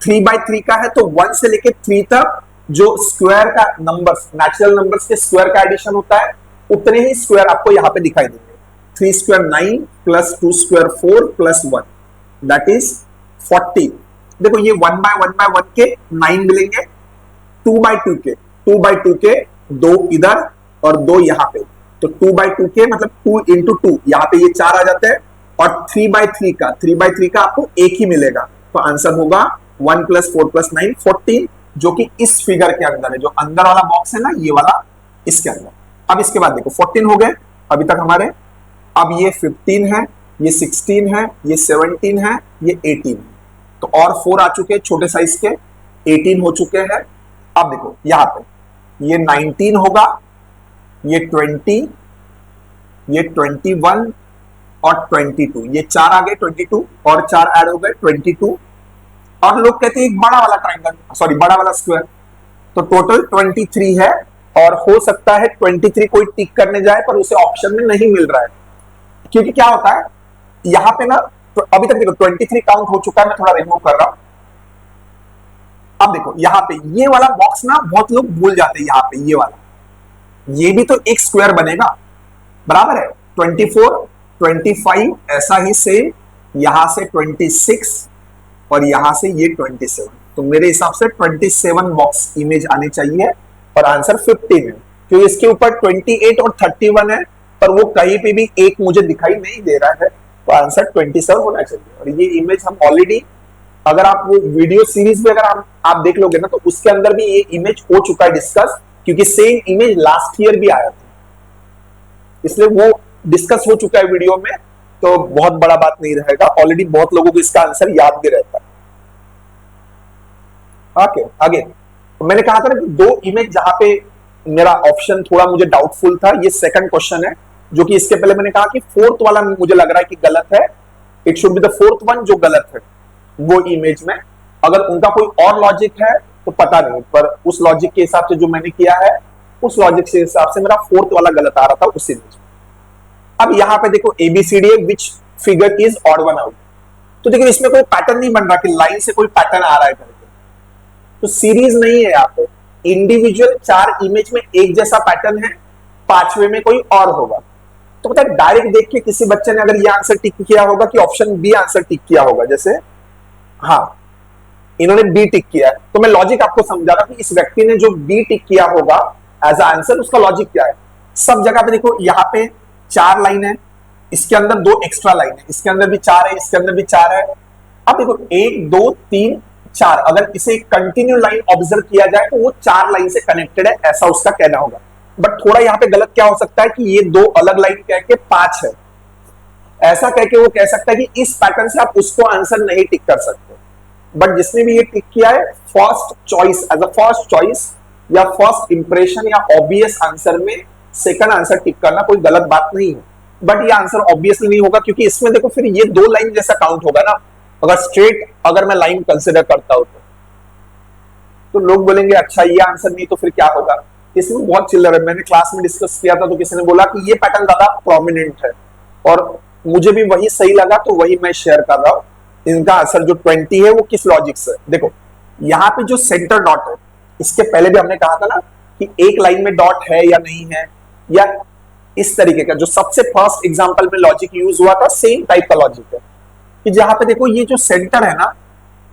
3x3 का है तो 1 से लेके 3 तक जो स्क्वायर का नंबर्स, नेचुरल नंबर्स के स्क्वायर का एडिशन होता है उतने ही स्क्वायर आपको यहाँ पे दिखाई देंगे। 3 square 9 plus 2 square 4 plus 1 that is 40। देखो ये 1/1/1 के 9 मिलेंगे, 2/2 के 2/2 के 2 इधर और 2 यहाँ पे। तो 2/2 के मतलब 2 into 2 यहाँ पे ये 4 आ जाते हैं। और 3/3 का आपको एक ही मिलेगा। तो आंसर होगा 1 प्लस 4 प्लस 9 14, जो कि इस फिगर के अंदर है। जो अंदर वाला बॉक्स है ना ये वाला, इसके अंदर। अब इसके बाद देखो 14 हो गए अभी तक हमारे। अब ये 15 है, ये 16 है, ये 17 है, ये 18 है। तो और 4 आ चुके हैं छोटे साइज के, 18 हो चुके हैं। अब देखो यहां पे ये 19 होगा, ये 20, ये 21 और 22, ये 4 आ गए 22 और 4 ऐड हो गए 22। और लोग कहते हैं एक बड़ा वाला ट्रायंगल, सॉरी बड़ा वाला स्क्वायर। तो टोटल 23 है। और हो सकता है 23 कोई टिक करने जाए पर उसे ऑप्शन में नहीं मिल रहा है, क्योंकि क्या होता है यहां पे ना। तो अभी तक देखो 23 काउंट हो चुका है, मैं थोड़ा रिमूव कर रहा हूं। अब देखो यहाँ पे ये वाला बॉक्स ना बहुत लोग भूल जाते हैं। यहाँ पे ये वाला, ये भी तो एक स्क्वायर बनेगा, बराबर है। 24 25 ऐसा ही सेम, यहां से 26 और यहां से ये 27। तो मेरे हिसाब से 27 बॉक्स इमेज आने चाहिए और आंसर 15 है, क्योंकि इसके ऊपर 28 और 31 है पर वो कहीं पे भी एक मुझे दिखाई नहीं दे रहा है। तो आंसर 27 होना चाहिए। और ये इमेज हम ऑलरेडी, अगर आप वो वीडियो सीरीज में अगर आप देख लोगे ना तो उसके अंदर भी ये इमेज हो चुका है डिस्कस, क्योंकि सेम इमेज लास्ट ईयर भी आया था, इसलिए वो डिस्कस हो चुका है वीडियो में। तो बहुत बड़ा बात नहीं रहेगा, ऑलरेडी बहुत लोगों को इसका आंसर याद भी रहता है। ओके आगे। तो मैंने कहा था ना कि 2 इमेज जहां पे मेरा ऑप्शन थोड़ा मुझे डाउटफुल था, ये सेकंड क्वेश्चन है, जो कि इसके पहले मैंने कहा कि फोर्थ वाला मुझे लग रहा है कि गलत है। It should be the fourth one जो गलत है वो इमेज में। अगर उनका कोई और लॉजिक है तो पता नहीं, पर उस लॉजिक के हिसाब से जो मैंने किया है उस लॉजिक के हिसाब से मेरा फोर्थ वाला गलत आ रहा था उस इमेज में। अब यहाँ पे देखो ABCD which figure is odd one out. तो देखो इसमें कोई पैटर्न नहीं बन रहा कि लाइन से कोई पैटर्न आ रहा है करके। तो सीरीज नहीं है यहाँ पे, इंडिविजुअल 4 इमेज में एक जैसा पैटर्न है, 5वें में कोई और होगा। तो पता है डायरेक्ट देख के किसी बच्चे ने अगर ये आंसर टिक किया होगा कि ऑप्शन बी आंसर टिक किया होगा, जैसे हाँ इन्होंने बी टिक किया है, तो मैं लॉजिक आपको समझा रहा हूं कि इस व्यक्ति ने जो बी टिक किया होगा एज आंसर, उसका लॉजिक क्या है। सब जगह पे देखो यहाँ पे 4 लाइन है, इसके अंदर 2 एक्स्ट्रा लाइन है, इसके अंदर भी 4 है, इसके अंदर भी 4 है। अब देखो 1 2 3 4, अगर इसे कंटिन्यू लाइन ऑब्जर्व किया जाए तो वो 4 लाइन से कनेक्टेड है, ऐसा उसका कहना होगा। बट थोड़ा यहाँ पे गलत क्या हो सकता है कि ये 2 अलग लाइन कह के 5 है, ऐसा कह के वो कह सकता है कि इस पैटर्न से आप उसको आंसर नहीं टिक कर सकते। बट जिसने भी ये टिक किया है first choice, as a first choice या फर्स्ट इंप्रेशन या ऑब्वियस आंसर में सेकंड आंसर टिक करना कोई गलत बात नहीं है। बट ये आंसर ऑब्वियसली नहीं होगा, क्योंकि इसमें देखो फिर ये 2 लाइन जैसा काउंट होगा ना, अगर स्ट्रेट अगर मैं लाइन कंसिडर करता हूं तो लोग बोलेंगे अच्छा ये आंसर नहीं तो फिर क्या होगा। इसमें बहुत चिल्लर है। मैंने क्लास में डिस्कस किया था तो किसी ने बोला कि ये पैटर्न ज्यादा प्रोमिनेंट है, और मुझे भी वही सही लगा तो वही मैं शेयर कर रहा हूं। इनका आंसर जो 20 है वो किस लॉजिक से, देखो यहाँ पे जो सेंटर डॉट है, इसके पहले भी हमने कहा था ना कि एक लाइन में डॉट है या नहीं है, या इस तरीके का जो सबसे फर्स्ट एग्जांपल में लॉजिक यूज हुआ था, सेम टाइप का लॉजिक है कि जहां पे देखो ये जो सेंटर है ना,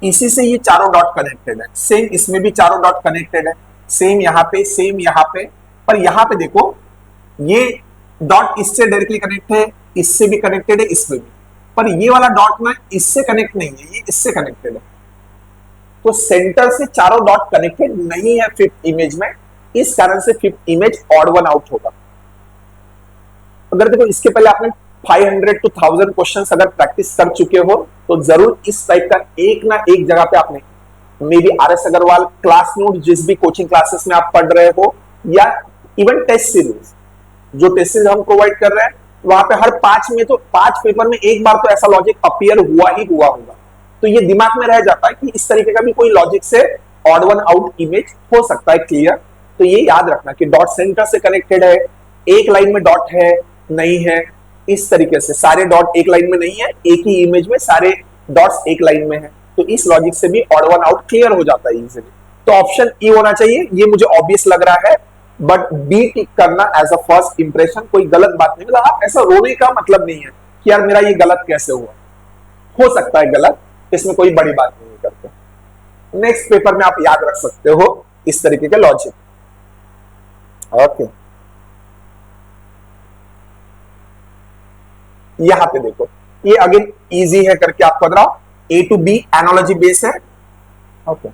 इसी से ये चारों डॉट कनेक्टेड है, सेम इसमें भी चारों डॉट कनेक्टेड है, सेम यहाँ पे पर यहां पे देखो ये डॉट इससे डायरेक्टली कनेक्ट है, इससे भी कनेक्टेड है, इसमें भी, पर ये वाला डॉट ना इससे कनेक्ट नहीं है, ये इससे कनेक्टेड है। तो सेंटर से चारों डॉट कनेक्टेड नहीं है फिफ्थ इमेज में, इस कारण से fifth image odd one out होगा। अगर देखो इसके पहले आपने 500 to 1000 क्वेश्चंस अगर प्रैक्टिस कर चुके हो तो जरूर इस टाइप का एक ना एक जगह पे आपने maybe RS Agarwal class note जिस भी कोचिंग क्लासेस में आप पढ़ रहे हो, या इवन टेस्ट सीरीज, जो टेस्ट सीरीज हम प्रोवाइड कर रहे हैं वहां पे हर 5 में तो 5 पेपर में एक बार तो ऐसा लॉजिक अपीयर हुआ ही हुआ होगा। तो ये दिमाग में रह जाता है कि इस तरीके का भी कोई लॉजिक से ऑड वन आउट इमेज हो सकता है क्लियर। तो ये याद रखना कि डॉट सेंटर से कनेक्टेड है, एक लाइन में डॉट है नहीं है, इस तरीके से सारे डॉट एक लाइन में नहीं है, एक ही इमेज में सारे डॉट्स एक लाइन में है, तो इस लॉजिक से भी ऑड वन आउट क्लियर हो जाता है इजीली। तो ऑप्शन ई होना चाहिए, ये मुझे ऑब्वियस लग रहा है, बट बी टिक करना एज अ फर्स्ट इंप्रेशन कोई गलत बात नहीं, मतलब आप ऐसा रोने का मतलब नहीं है कि यार मेरा ये गलत कैसे हुआ, हो सकता है गलत, इसमें कोई बड़ी बात नहीं करते। नेक्स्ट पेपर में आप याद रख सकते हो इस तरीके के लॉजिक। ओके, यहां पे देखो ये अगेन इजी है करके आपको बता रहा हूं, A to B analogy base है। Okay,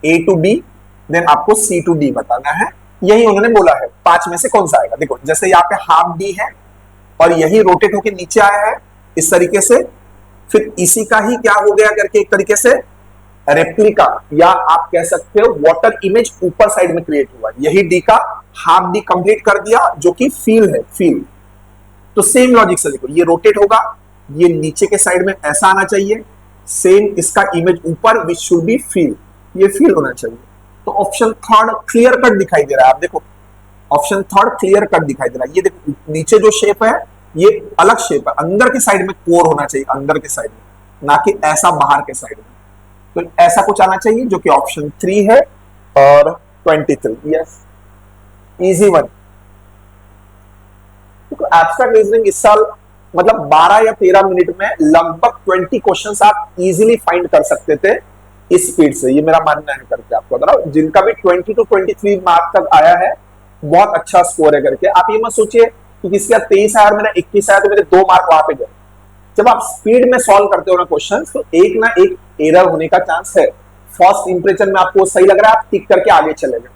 A to B then आपको सी टू डी बताना है, यही उन्होंने बोला है 5 में से कौन सा आएगा। देखो जैसे यहाँ पे हाफ डी है और यही रोटेट होके नीचे आया है इस तरीके से, फिर इसी का ही क्या हो गया करके एक तरीके से रेप्लिका, या आप कह सकते हो वाटर इमेज ऊपर साइड में क्रिएट हुआ, यही डी का हाफ डी कंप्लीट कर दिया जो कि फील है, फील। तो सेम लॉजिक से देखो ये रोटेट होगा, ये नीचे के साइड में ऐसा आना चाहिए, सेम इसका इमेज ऊपर विच शुड बी फील, ये फील होना चाहिए। तो ऑप्शन थर्ड क्लियर कट दिखाई दे रहा है, आप देखो ऑप्शन थर्ड क्लियर कट दिखाई दे रहा है। ये देखो नीचे जो शेप है ये अलग शेप है, अंदर के साइड में कोर होना चाहिए, अंदर के साइड में, ना कि ऐसा बाहर के साइड में। तो ऐसा कुछ आना चाहिए जो कि ऑप्शन 3 है और 23। Yes, easy one. तो एब्स्ट्रैक्ट रीजनिंग इस साल मतलब 12 या 13 मिनट में लगभग 20 क्वेश्चंस आप इजीली फाइंड कर सकते थे इस स्पीड से, ये मेरा मानना है करके आपको बता रहा हूं। जिनका भी 20 to 23 मार्क तक आया है बहुत अच्छा स्कोर है करके। आप ये मत सोचिए कि किसका 23 आया और मेरा 21 आया तो मेरे 2 मार्क वहां पे गए। जब आप स्पीड में सॉल्व करते हो ना क्वेश्चन, तो एक ना एक एरर होने का चांस है। फर्स्ट इंप्रेशन में आपको सही लग रहा है, आप टिक करके आगे चले गए,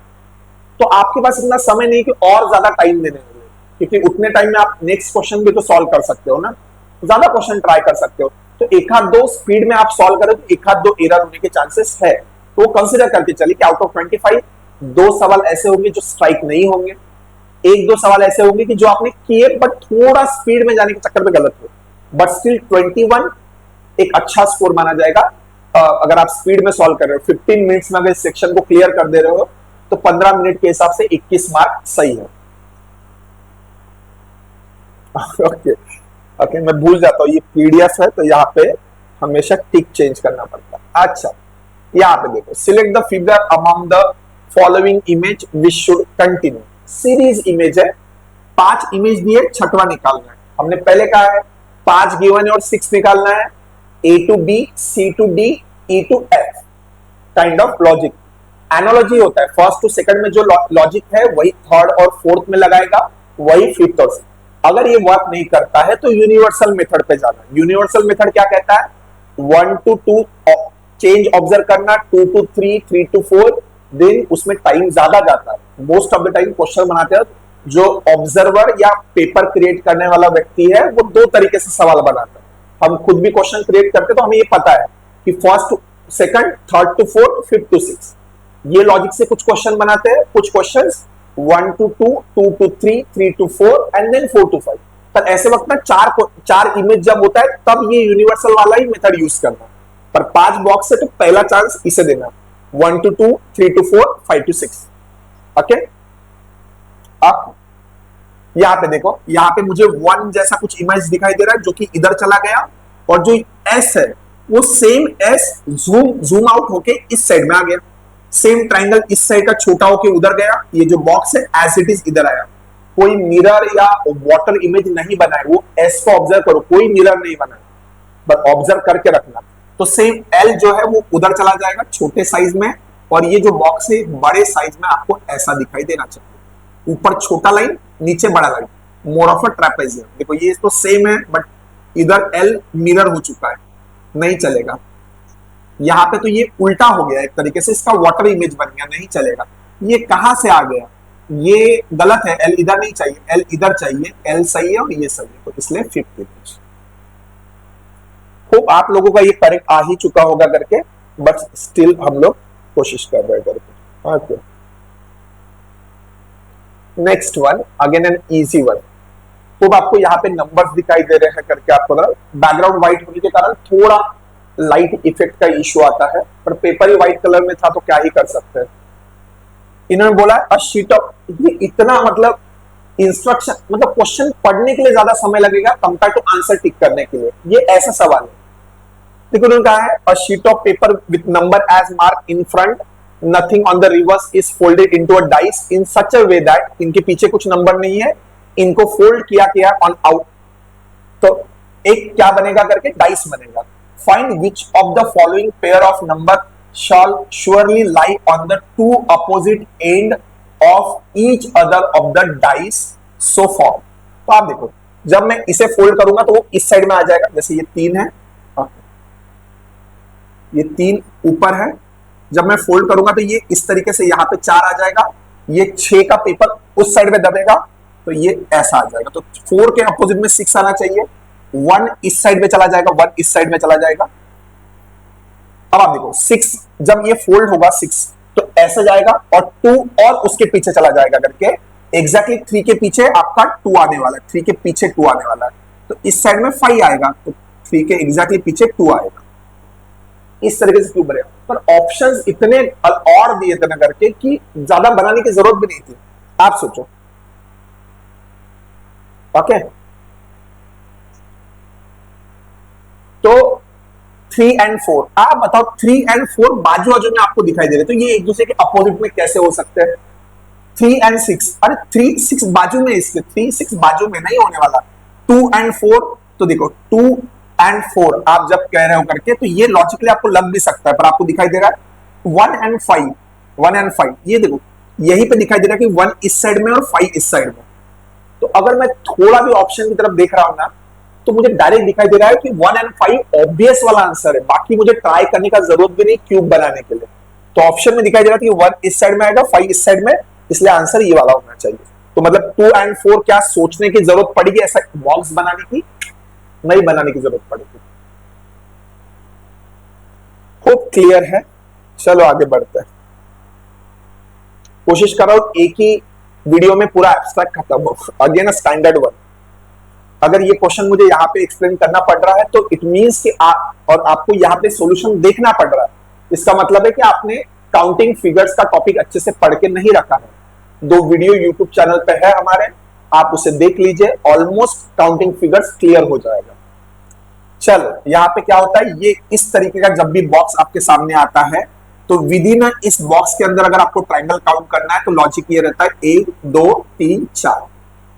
तो आपके पास इतना समय नहीं कि और ज्यादा टाइम देने होंगे, क्योंकि उतने टाइम में आप नेक्स्ट क्वेश्चन भी तो सॉल्व कर सकते हो ना, ज्यादा क्वेश्चन ट्राई कर सकते हो। तो एक आध दो स्पीड में आप सॉल्व करो तो एक आध दो एरर होने के चांसेस है, तो वो कंसिडर करके चलिए कि आउट ऑफ 25 2 सवाल ऐसे होंगे जो स्ट्राइक नहीं होंगे, 1-2 सवाल ऐसे होंगे कि जो आपने किए बट थोड़ा स्पीड में जाने के चक्कर में गलत हो, बट स्टिल 21 एक अच्छा स्कोर माना जाएगा। अगर आप स्पीड में सॉल्व कर रहे हो 15 मिनट्स में अगर इस सेक्शन को क्लियर कर दे रहे हो तो 15 मिनट के हिसाब से 21 मार्क सही है। ओके ओके, मैं भूल जाता हूँ ये पीडीएफ है तो यहाँ पे हमेशा टिक चेंज करना पड़ता है। अच्छा, यहाँ पे देखो select the figure among the following image which should continue. Series image है, 5 इमेज दिए, छठवां निकालना है। हमने पहले कहा है 5 गिवन है और 6 निकालना है। A to B, C to D, E to F kind of logic. Analogy होता है फर्स्ट टू सेकंड में जो लॉजिक है वही थर्ड और फोर्थ में लगाएगा, वही फिफ्थ और सिक्स्थ। अगर ये वर्क नहीं करता है तो यूनिवर्सल मेथड पे जाना। यूनिवर्सल मेथड क्या कहता है? 1 to 2 चेंज ऑब्जर्व करना, 2 to 3, 3 to 4, देन उसमें टाइम ज्यादा जाता है। Most of the time question बनाते हैं जो ऑब्जर्वर या पेपर क्रिएट करने वाला व्यक्ति है वो 2 तरीके से सवाल बनाता है। हम खुद भी क्वेश्चन क्रिएट करते तो हमें ये पता है कि first to second, third to fourth, fifth to six, ये लॉजिक से कुछ क्वेश्चन बनाते हैं। कुछ questions 1 to 2, 2 to 3, 3 to 4 and then 4 to 5। पर ऐसे वक्त में चार इमेज जब होता है तब ये यूनिवर्सल वाला ही मेथड यूज करना। पर 5 बॉक्स है तो पहला चांस इसे देना, 1 to 2, 3 to 4, 5 to 6। ओके, अब यहाँ पे देखो, यहाँ पे मुझे 1 जैसा कुछ इमेज दिखाई दे रहा है जो कि इधर चला गया, और जो S है वो सेम S जूम आउट होके इस साइड में आ गया। सेम ट्राइंगल इस साइड का छोटा होके उधर गया, ये जो बॉक्स है एज इट इज इधर आया। कोई मिरर या वाटर इमेज नहीं बनाए, वो S को ऑब्जर्व करो, कोई मिरर नहीं बनाए, बस ऑब्जर्व करके रखना। तो सेम L जो है वो उधर चला जाएगा छोटे साइज में, और ये जो बॉक्स है बड़े साइज में आपको ऐसा दिखाई देना चाहिए, ऊपर छोटा लाइन नीचे बड़ा line, more of a trapezium. देखो ये तो सेम है बट इधर एल मिरर हो चुका है, नहीं चलेगा। यहाँ पे तो ये उल्टा हो गया एक तरीके से, इसका वाटर इमेज बन गया, नहीं चलेगा। ये कहां से आ गया, ये गलत है, एल इधर नहीं चाहिए, एल इधर चाहिए, एल सही है और ये सही है, तो इसलिए 5th इमेज। होप आप लोगों का ये करेक्ट आ ही चुका होगा करके, बट स्टिल हम लोग कोशिश कर रहे हैं करके। Okay, next one again an easy one. तो आपको यहाँ पे नंबर्स दिखाई दे रहे हैं करके, आपको बैकग्राउंड व्हाइट होने के कारण थोड़ा लाइट इफेक्ट का इश्यू आता है, पर पेपर ही व्हाइट कलर में था तो क्या ही कर सकते हैं। इन्होंने बोला अ शीट ऑफ, ये इतना मतलब इंस्ट्रक्शन, मतलब क्वेश्चन पढ़ने के लिए ज्यादा समय लगेगा कंपेयर टू आंसर टिक करने के लिए, ये ऐसा सवाल है। देखो उन्होंने कहा है a sheet of paper with number as mark in front, nothing on the reverse is folded into a dice in such a way that, इनके पीछे कुछ नंबर नहीं है, इनको फोल्ड किया गया ऑन आउट, तो एक क्या बनेगा करके डाइस बनेगा। Find which of the following pair of number shall surely lie on the two opposite end of each other of the dice so formed। तो आप देखो जब मैं इसे फोल्ड करूंगा तो वो इस साइड में आ जाएगा, जैसे ये 3 है, ये 3 ऊपर है, जब मैं फोल्ड करूंगा तो ये इस तरीके से यहाँ पे 4 आ जाएगा, ये 6 का पेपर उस साइड में दबेगा तो ये ऐसा आ जाएगा। तो 4 के अपोजिट में 6 आना चाहिए, 1 इस साइड में चला जाएगा, 1 इस साइड में चला जाएगा। अब आप देखो 6 जब ये फोल्ड होगा 6 तो ऐसे जाएगा और 2 और उसके पीछे चला जाएगा करके, एग्जैक्टली 3 के पीछे आपका 2 आने वाला है, 3 के पीछे 2 आने वाला है, तो इस साइड में 5 आएगा, तो 3 के एग्जैक्टली पीछे 2 आएगा। इस तरीके से क्यों बनेगा, पर ऑप्शंस इतने और दिए थे ना करके कि ज्यादा बनाने की जरूरत भी नहीं थी। आप सोचो, ओके। तो 3 और 4, आप बताओ 3 और 4 बाजू बाजू में आपको दिखाई दे रहे, तो ये एक दूसरे के अपोजिट में कैसे हो सकते हैं। 3 और 6, अरे 3 6 बाजू में, इसके 3 6 बाजू में नहीं होने वाला। 2 और 4, तो देखो 2 और 4 आप जब कह रहे हो करके तो ये लॉजिकली आपको लग भी सकता है, पर आपको दिखाई दे रहा है 1 और 5, 1 और 5, ये देखो यहीं पे दिखाई दे रहा है कि 1 इस साइड में और 5 इस साइड में। तो अगर मैं थोड़ा भी ऑप्शन की तरफ देख रहा हूं ना तो मुझे डायरेक्ट दिखाई दे रहा है कि 1 और 5 ऑब्वियस वाला आंसर है, बाकी मुझे ट्राई करने का जरूरत भी नहीं क्यूब बनाने के लिए। तो ऑप्शन में दिखाई दे रहा है कि 1 इस साइड में आएगा, 5 इस साइड में, इसलिए आंसर ये वाला होना चाहिए। तो मतलब 2 और 4 क्या सोचने की जरूरत पड़ेगी ऐसा बॉक्स बनाने की, नहीं बनाने की जरूरत पड़ेगी। खूब क्लियर है, चलो आगे बढ़ते हैं। कोशिश कर रहा हूं एक ही वीडियो में पूरा एब्स्ट्रैक्ट खत्म हो। अगेन स्टैंडर्ड वन, अगर ये क्वेश्चन मुझे यहाँ पे एक्सप्लेन करना पड़ रहा है तो इट मींस कि और आपको यहाँ पे सॉल्यूशन देखना पड़ रहा है, इसका मतलब है कि आपने काउंटिंग फिगर्स का टॉपिक अच्छे से पढ़ के नहीं रखा है। 2 वीडियो यूट्यूब चैनल पे है हमारे, आप उसे देख लीजिए, ऑलमोस्ट काउंटिंग फिगर्स क्लियर हो जाएगा। चलो यहाँ पे क्या होता है, ये इस तरीके का जब भी बॉक्स आपके सामने आता है तो विधि ना इस बॉक्स के अंदर अगर आपको ट्रायंगल काउंट करना है तो लॉजिक ये रहता है 1 2 3 4,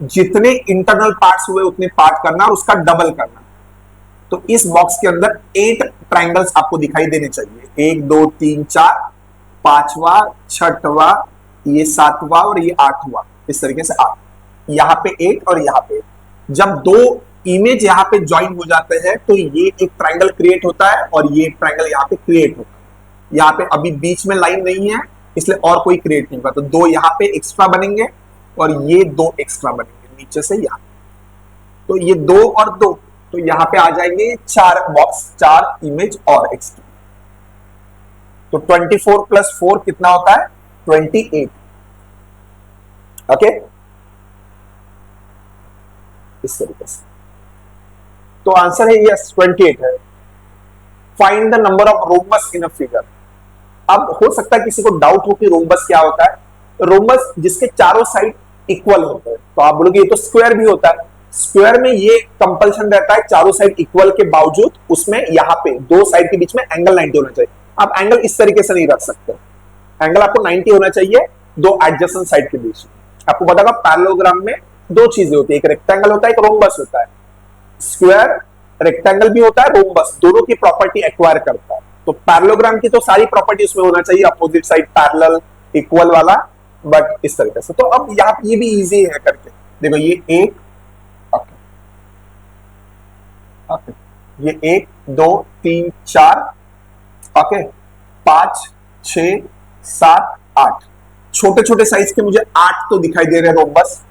जितने इंटरनल पार्ट्स हुए उतने पार्ट करना और उसका डबल करना। तो इस बॉक्स के अंदर 8 ट्रायंगल्स आपको दिखाई देने चाहिए, 1 2 3 4, 5वां 6वां, ये 7वां और ये 8वां, इस तरीके से 8, यहाँ पे 8 और यहाँ पे 8। जब 2 इमेज यहाँ पे ज्वाइन हो जाते हैं तो ये एक ट्रायंगल क्रिएट होता है और ये ट्रायंगल यहाँ पे क्रिएट होता है। यहाँ पे अभी बीच में लाइन नहीं है इसलिए और कोई क्रिएट नहीं होगा, तो 2 यहाँ पे एक्स्ट्रा बनेंगे और ये 2 एक्स्ट्रा बनेंगे नीचे से यहाँ, तो ये 2 और 2, तो यहाँ पे आ जाएंगे 4 बॉक्स, 4 इमेज और एक्स्ट्रा। तो 24 + 4 कितना होता है, 28। ओके, इस तरीके से तो आंसर है यस 28 है। Find the number of rhombus in a figure. अब हो सकता है किसी को डाउट हो कि रोम्बस क्या होता है। रोम्बस जिसके चारों साइड इक्वल होते हैं, तो आप बोलोगे ये तो स्क्वायर भी होता है। स्क्वायर में ये कंपल्सन रहता है चारों साइड इक्वल के बावजूद उसमें यहाँ पे 2 साइड के बीच में एंगल 90 होना चाहिए। आप एंगल इस तरीके से नहीं रख सकते, एंगल आपको 90 होना चाहिए 2 एडजेसेंट साइड के बीच में। आपको पता होगा पैरेललोग्राम में 2 चीजें होती है, एक रेक्टेंगल होता है, एक रोम्बस होता है। स्क्वायर रेक्टेंगल भी होता है, रोम्बस दोनों की प्रॉपर्टी एक्वायर करता है। तो पैरेललोग्राम की तो सारी प्रॉपर्टी उसमें होना चाहिए, अपोजिट साइड पैरेलल, इक्वल वाला, बट इस तरीके से। तो अब यहाँ ये भी इजी है करके देखो, ये एक, ओके ओके, ये 1 2 3 4, ओके, 5 6 7 8, छोटे छोटे साइज के मुझे 8 तो दिखाई दे रहे हैं रोम्बस,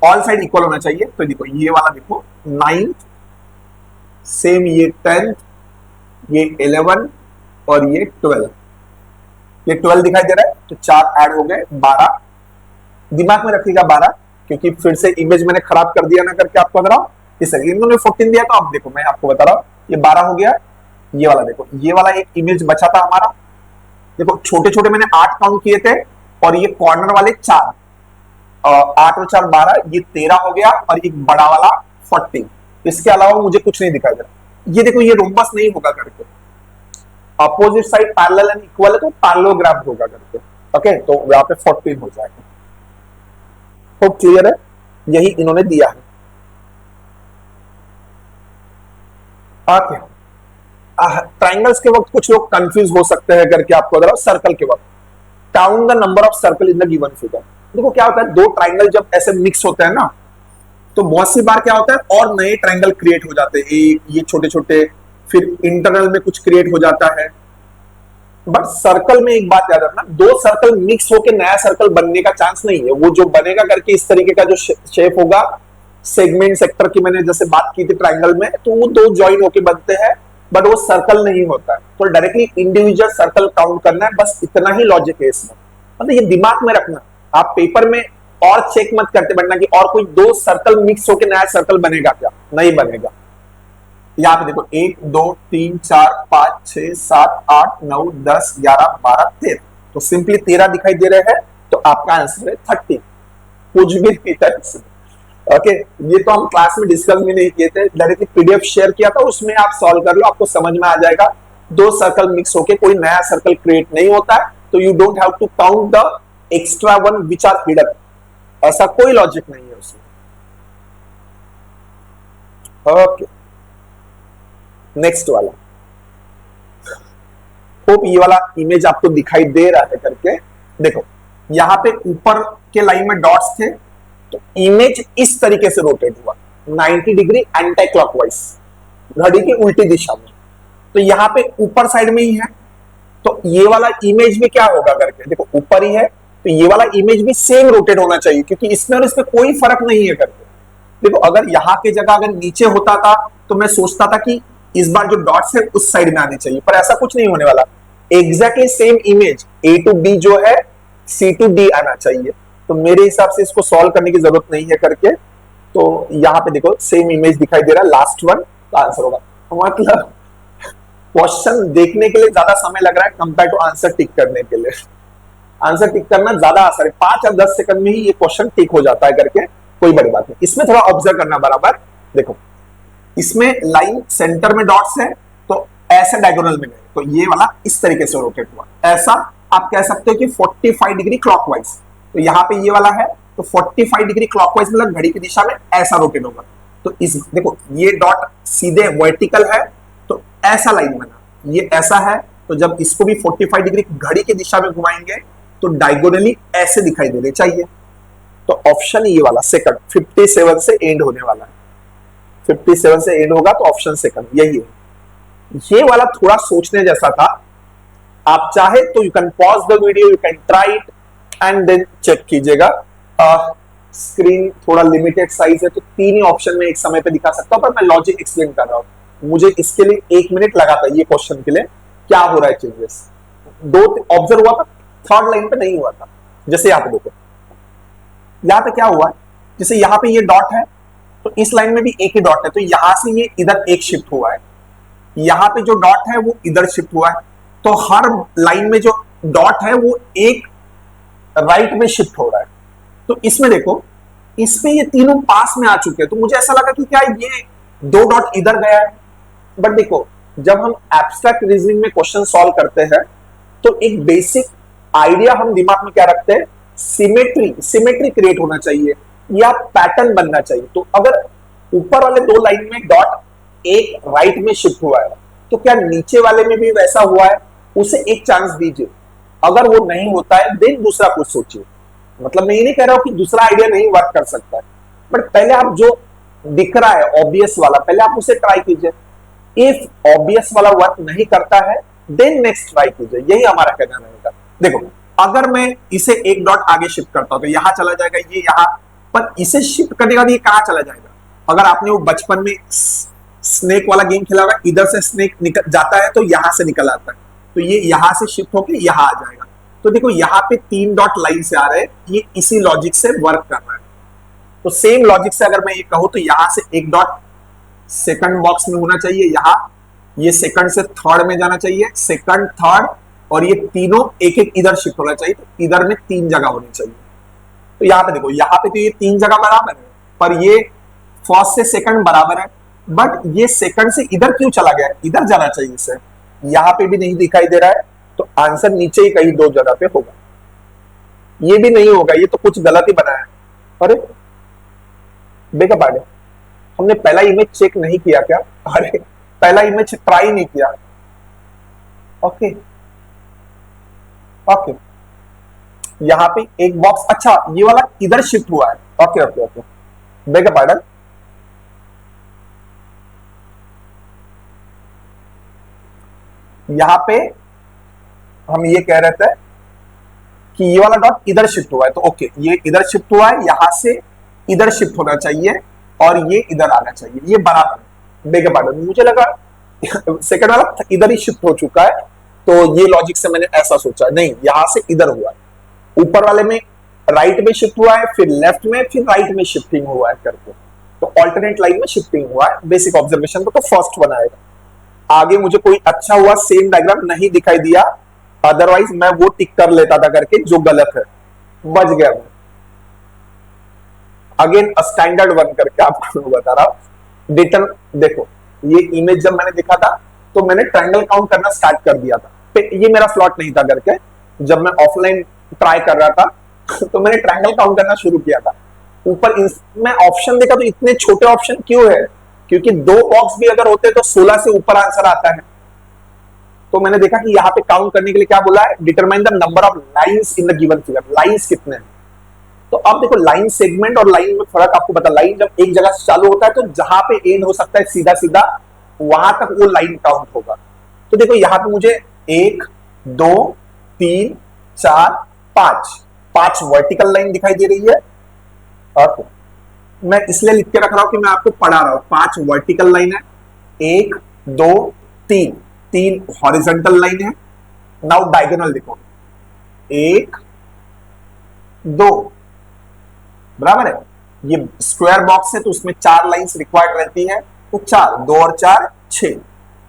ऑल साइड इक्वल होना चाहिए। तो देखो ये वाला देखो 9, सेम ये 10, ये 11 और ये 12, ये 12 दिखाई दे रहा है, तो 4 ऐड हो गए 12। दिमाग में रखिएगा 12, क्योंकि फिर से इमेज मैंने खराब कर दिया ना करके आपको बता रहा हूं, इसलिए इन्होंने 14 दिया, तो अब देखो मैं आपको बता रहा हूं, ये 12 हो गया। ये वाला देखो, ये वाला एक इमेज बचा था हमारा, देखो छोटे छोटे मैंने 8 काउंट किए थे, और ये कॉर्नर वाले 4, 8 और 4 12, ये 13 हो गया, और एक बड़ा वाला 14। इसके अलावा मुझे कुछ नहीं दिखाई दे रहा। ये देखो ये रोम्बस नहीं होगा करके, opposite side parallel and equal है तो पैरेललोग्राम होगा करके, ओके, तो यहाँ पे 14 हो जाएगा। तो क्लियर है, यही इन्होंने दिया है। ओके, ट्राइंगल्स के वक्त कुछ लोग कंफ्यूज हो सकते हैं करके आपको बता रहा हूं। सर्कल के वक्त count the number of circle in the given figure. देखो क्या होता है, दो ट्राइंगल जब ऐसे मिक्स होते हैं ना, तो बहुत सी बार क्या होता है और नए ट्राइंगल क्रिएट हो जाते हैं, ये छोटे छोटे, फिर इंटरनल में कुछ क्रिएट हो जाता है। बट सर्कल में एक बात याद रखना, दो सर्कल मिक्स होकर नया सर्कल बनने का चांस नहीं है। वो जो बनेगा करके इस तरीके का जो शेप होगा, सेगमेंट सेक्टर की मैंने जैसे बात की थी ट्राइंगल में, तो वो दो ज्वाइन होके बनते हैं, बट वो सर्कल नहीं होता है। तो डायरेक्टली इंडिविजुअल सर्कल काउंट करना है, बस इतना ही लॉजिक है इसमें। मतलब ये दिमाग में रखना, आप पेपर में और चेक मत करते बनना कि और कोई दो सर्कल मिक्स होकर नया सर्कल बनेगा क्या, नहीं बनेगा। यहाँ पे देखो 1 2 3 4 5 6 7 8 9 10 11 12 13, तो सिंपली 13 दिखाई दे रहे हैं, तो आपका आंसर है 30। कुछ भी नहीं था इसमें, ओके। ये तो हम क्लास में डिस्कस भी नहीं किए थे, डायरेक्टली पीडीएफ शेयर किया था, उसमें आप सॉल्व कर लो, आपको समझ में आ जाएगा। दो सर्कल मिक्स होके कोई नया सर्कल क्रिएट नहीं होता है, तो you don't have to count the extra one which are hidden, ऐसा कोई लॉजिक नहीं है उसमें, ओके। नेक्स्ट वाला, होप ये वाला इमेज आपको दिखाई दे रहा है करके। देखो यहां पे ऊपर के लाइन में डॉट्स थे, तो इमेज इस तरीके से रोटेट हुआ 90 डिग्री एंटी क्लॉकवाइज, घड़ी की उल्टी दिशा में। तो यहाँ पे ऊपर साइड में ही है, तो ये वाला इमेज भी क्या होगा करके देखो, ऊपर ही है, तो ये वाला इमेज भी सेम रोटेट होना चाहिए, क्योंकि इसमें और इसमें कोई फर्क नहीं है करके। देखो अगर यहाँ की जगह अगर नीचे होता था, तो मैं सोचता था कि इस बार जो डॉट्स है उस साइड में आनी चाहिए, पर ऐसा कुछ नहीं होने वाला। Exactly same image A to B जो है C to D आना चाहिए, तो मेरे हिसाब से इसको सॉल्व करने की जरूरत नहीं है करके। तो यहाँ पे देखो सेम इमेज दिखाई दे रहा है, लास्ट वन तो आंसर होगा। मतलब क्वेश्चन देखने के लिए ज्यादा समय लग रहा है कंपेयर टू आंसर टिक करने के लिए। आंसर टिक करना ज्यादा आसान है, 5 या 10 सेकंड में ही ये क्वेश्चन टिक हो जाता है करके, कोई बड़ी बात नहीं। इसमें थोड़ा ऑब्जर्व करना बराबर, देखो इसमें लाइन सेंटर में डॉट्स है, तो ऐसे डायगोनल में गए, तो ये वाला इस तरीके से रोटेट हुआ। ऐसा आप कह सकते हो कि 45 डिग्री क्लॉकवाइज, तो यहाँ पे ये वाला है, तो 45 डिग्री क्लॉकवाइज मतलब घड़ी की दिशा में ऐसा रोटेट होगा। तो इस देखो ये डॉट सीधे वर्टिकल है, तो ऐसा लाइन बना, ये ऐसा है, तो जब इसको भी 45 डिग्री घड़ी की दिशा में घुमाएंगे, तो डायगोनली ऐसे दिखाई देने चाहिए। तो ऑप्शन ये वाला सेकंड, 57 से एंड होने वाला है, 57 से एंड होगा, तो ऑप्शन सेकंड यही है। ये वाला थोड़ा सोचने जैसा था, आप चाहे तो you can pause the video, you can try it and then check कीजिएगा। स्क्रीन थोड़ा लिमिटेड साइज है, तो 3 ही ऑप्शन में एक समय पे दिखा सकता हूं, पर मैं लॉजिक एक्सप्लेन कर रहा हूं। मुझे इसके लिए 1 मिनट लगा था ये क्वेश्चन के लिए, क्या हो रहा है चेंजेस। 2 ऑब्जर्व हुआ था, थर्ड लाइन पे नहीं हुआ था। जैसे यहाँ पे देखो, यहाँ पे क्या हुआ, जैसे यहाँ पे ये डॉट है, तो इस लाइन में भी एक ही डॉट है, तो यहां से ये इधर एक शिफ्ट हुआ है, यहाँ पे जो डॉट है वो इधर शिफ्ट हुआ है, तो हर लाइन में जो डॉट है वो एक राइट में शिफ्ट हो रहा है। तो इसमें देखो, इसमें ये तीनों पास में आ चुके हैं, तो मुझे ऐसा लगा कि क्या ये 2 डॉट इधर गया है। बट देखो जब हम एब्स्ट्रैक्ट रीजनिंग में क्वेश्चन सॉल्व करते हैं, तो एक बेसिक आइडिया हम दिमाग में क्या रखते हैं, सिमेट्री क्रिएट होना चाहिए या पैटर्न बनना चाहिए। तो अगर ऊपर वाले 2 लाइन में डॉट एक राइट में शिफ्ट हुआ है, तो क्या नीचे वाले में भी वैसा हुआ है? उसे एक चांस दीजिए। अगर वो नहीं होता है देन दूसरा कुछ सोचिए। मतलब मैं ये नहीं कह रहा हूं कि दूसरा आइडिया नहीं वर्क कर सकता है, बट पहले आप जो दिख रहा है ऑब्वियस वाला पहले आप उसे ट्राई कीजिए। इफ ऑब्वियस वाला वर्क नहीं करता है देन नेक्स्ट ट्राई कीजिए, यही हमारा कहना रहेगा। देखो अगर मैं इसे एक डॉट आगे शिफ्ट करता हूं तो यहां चला जाएगा, ये यहां, पर इसे शिफ्ट करने के बाद ये कहां चला जाएगा? अगर आपने वो बचपन में स्नेक वाला गेम खेला होगा, इधर से स्नेक निकल जाता है तो यहां से निकल आता है, तो ये यहां से शिफ्ट होकर यहां आ जाएगा। तो देखो यहां पे 3 डॉट लाइन से आ रहे हैं, ये इसी लॉजिक से वर्क कर रहा है। तो सेम लॉजिक से अगर मैं ये कहूं तो यहां से एक डॉट सेकंड बॉक्स में होना चाहिए, यहां ये सेकंड से थर्ड में जाना चाहिए, सेकंड थर्ड, और ये तीनों एक एक इधर शिफ्ट होना चाहिए। तो इधर में 3 जगह होनी चाहिए। तो यहां पे देखो, यहां पे तो ये 3 जगह बराबर है, पर ये फर्स्ट से सेकंड बराबर है, बट ये सेकंड से इधर क्यों चला गया? इधर जाना चाहिए इसे, यहां पे भी नहीं दिखाई दे रहा है, तो आंसर नीचे ही कहीं 2 जगह पे होगा। ये भी नहीं होगा, ये तो कुछ गलत ही बनाया है। अरे बेका पार्ट, हमने पहला इमेज चेक नहीं किया क्या? अरे पहला इमेज ट्राई नहीं किया। ओके ओके, यहां पे एक बॉक्स, अच्छा ये वाला इधर शिफ्ट हुआ है। ओके ओके ओके, बेका पार्ट, यहां पे हम ये कह रहे थे कि ये वाला डॉट इधर शिफ्ट हुआ है, तो ओके ये इधर शिफ्ट हुआ है, यहां से इधर शिफ्ट होना चाहिए और ये इधर आना चाहिए, ये बराबर है। बेगे पार्डन, मुझे लगा सेकंड वाला इधर ही शिफ्ट हो चुका है, तो ये लॉजिक से मैंने ऐसा सोचा, नहीं यहां से इधर हुआ है। ऊपर वाले में राइट में शिफ्ट हुआ है, फिर लेफ्ट में, फिर राइट में शिफ्टिंग हुआ है करके, तो ऑल्टरनेट लाइन में शिफ्टिंग हुआ है। बेसिक ऑब्जर्वेशन तो फर्स्ट बनाएगा। आगे मुझे कोई अच्छा हुआ सेम डायग्राम नहीं दिखाई दिया, अदरवाइज मैं वो टिक कर लेता था करके जो गलत है, बच गया मैं। अगेन स्टैंडर्ड 1 करके आपको बता रहा हूं। डिटर देखो, ये इमेज जब मैंने देखा था तो मैंने ट्रायंगल काउंट करना स्टार्ट कर दिया था। ये मेरा स्लॉट नहीं था करके, जब मैं ऑफलाइन ट्राई कर रहा था तो मैंने ट्रायंगल काउंट करना शुरू किया था। ऊपर मैं ऑप्शन देखा तो इतने छोटे ऑप्शन क्यों है? क्योंकि 2 बॉक्स भी अगर होते तो 16 से ऊपर आंसर आता है। तो मैंने देखा कि यहाँ पे काउंट करने के लिए क्या बोला है, determine the number of lines in the given figure. Lines कितने हैं? तो अब देखो लाइन सेगमेंट और लाइन में फर्क आपको पता। लाइन जब एक जगह से चालू होता है तो जहां पे एंड हो सकता है सीधा सीधा, वहां तक वो लाइन काउंट होगा। तो देखो यहाँ पे मुझे 1 2 3 4 5 वर्टिकल लाइन दिखाई दे रही है। ओके, मैं इसलिए लिख के रख रहा हूं कि मैं आपको पढ़ा रहा हूं। 5 वर्टिकल लाइन है, 1 2 3 हॉरिजॉन्टल लाइन है। नाउ डायगोनल देखो, 1 2, बराबर है। ये स्क्वायर बॉक्स है तो उसमें 4 लाइंस रिक्वायर्ड रहती है, तो 4, 2 और 4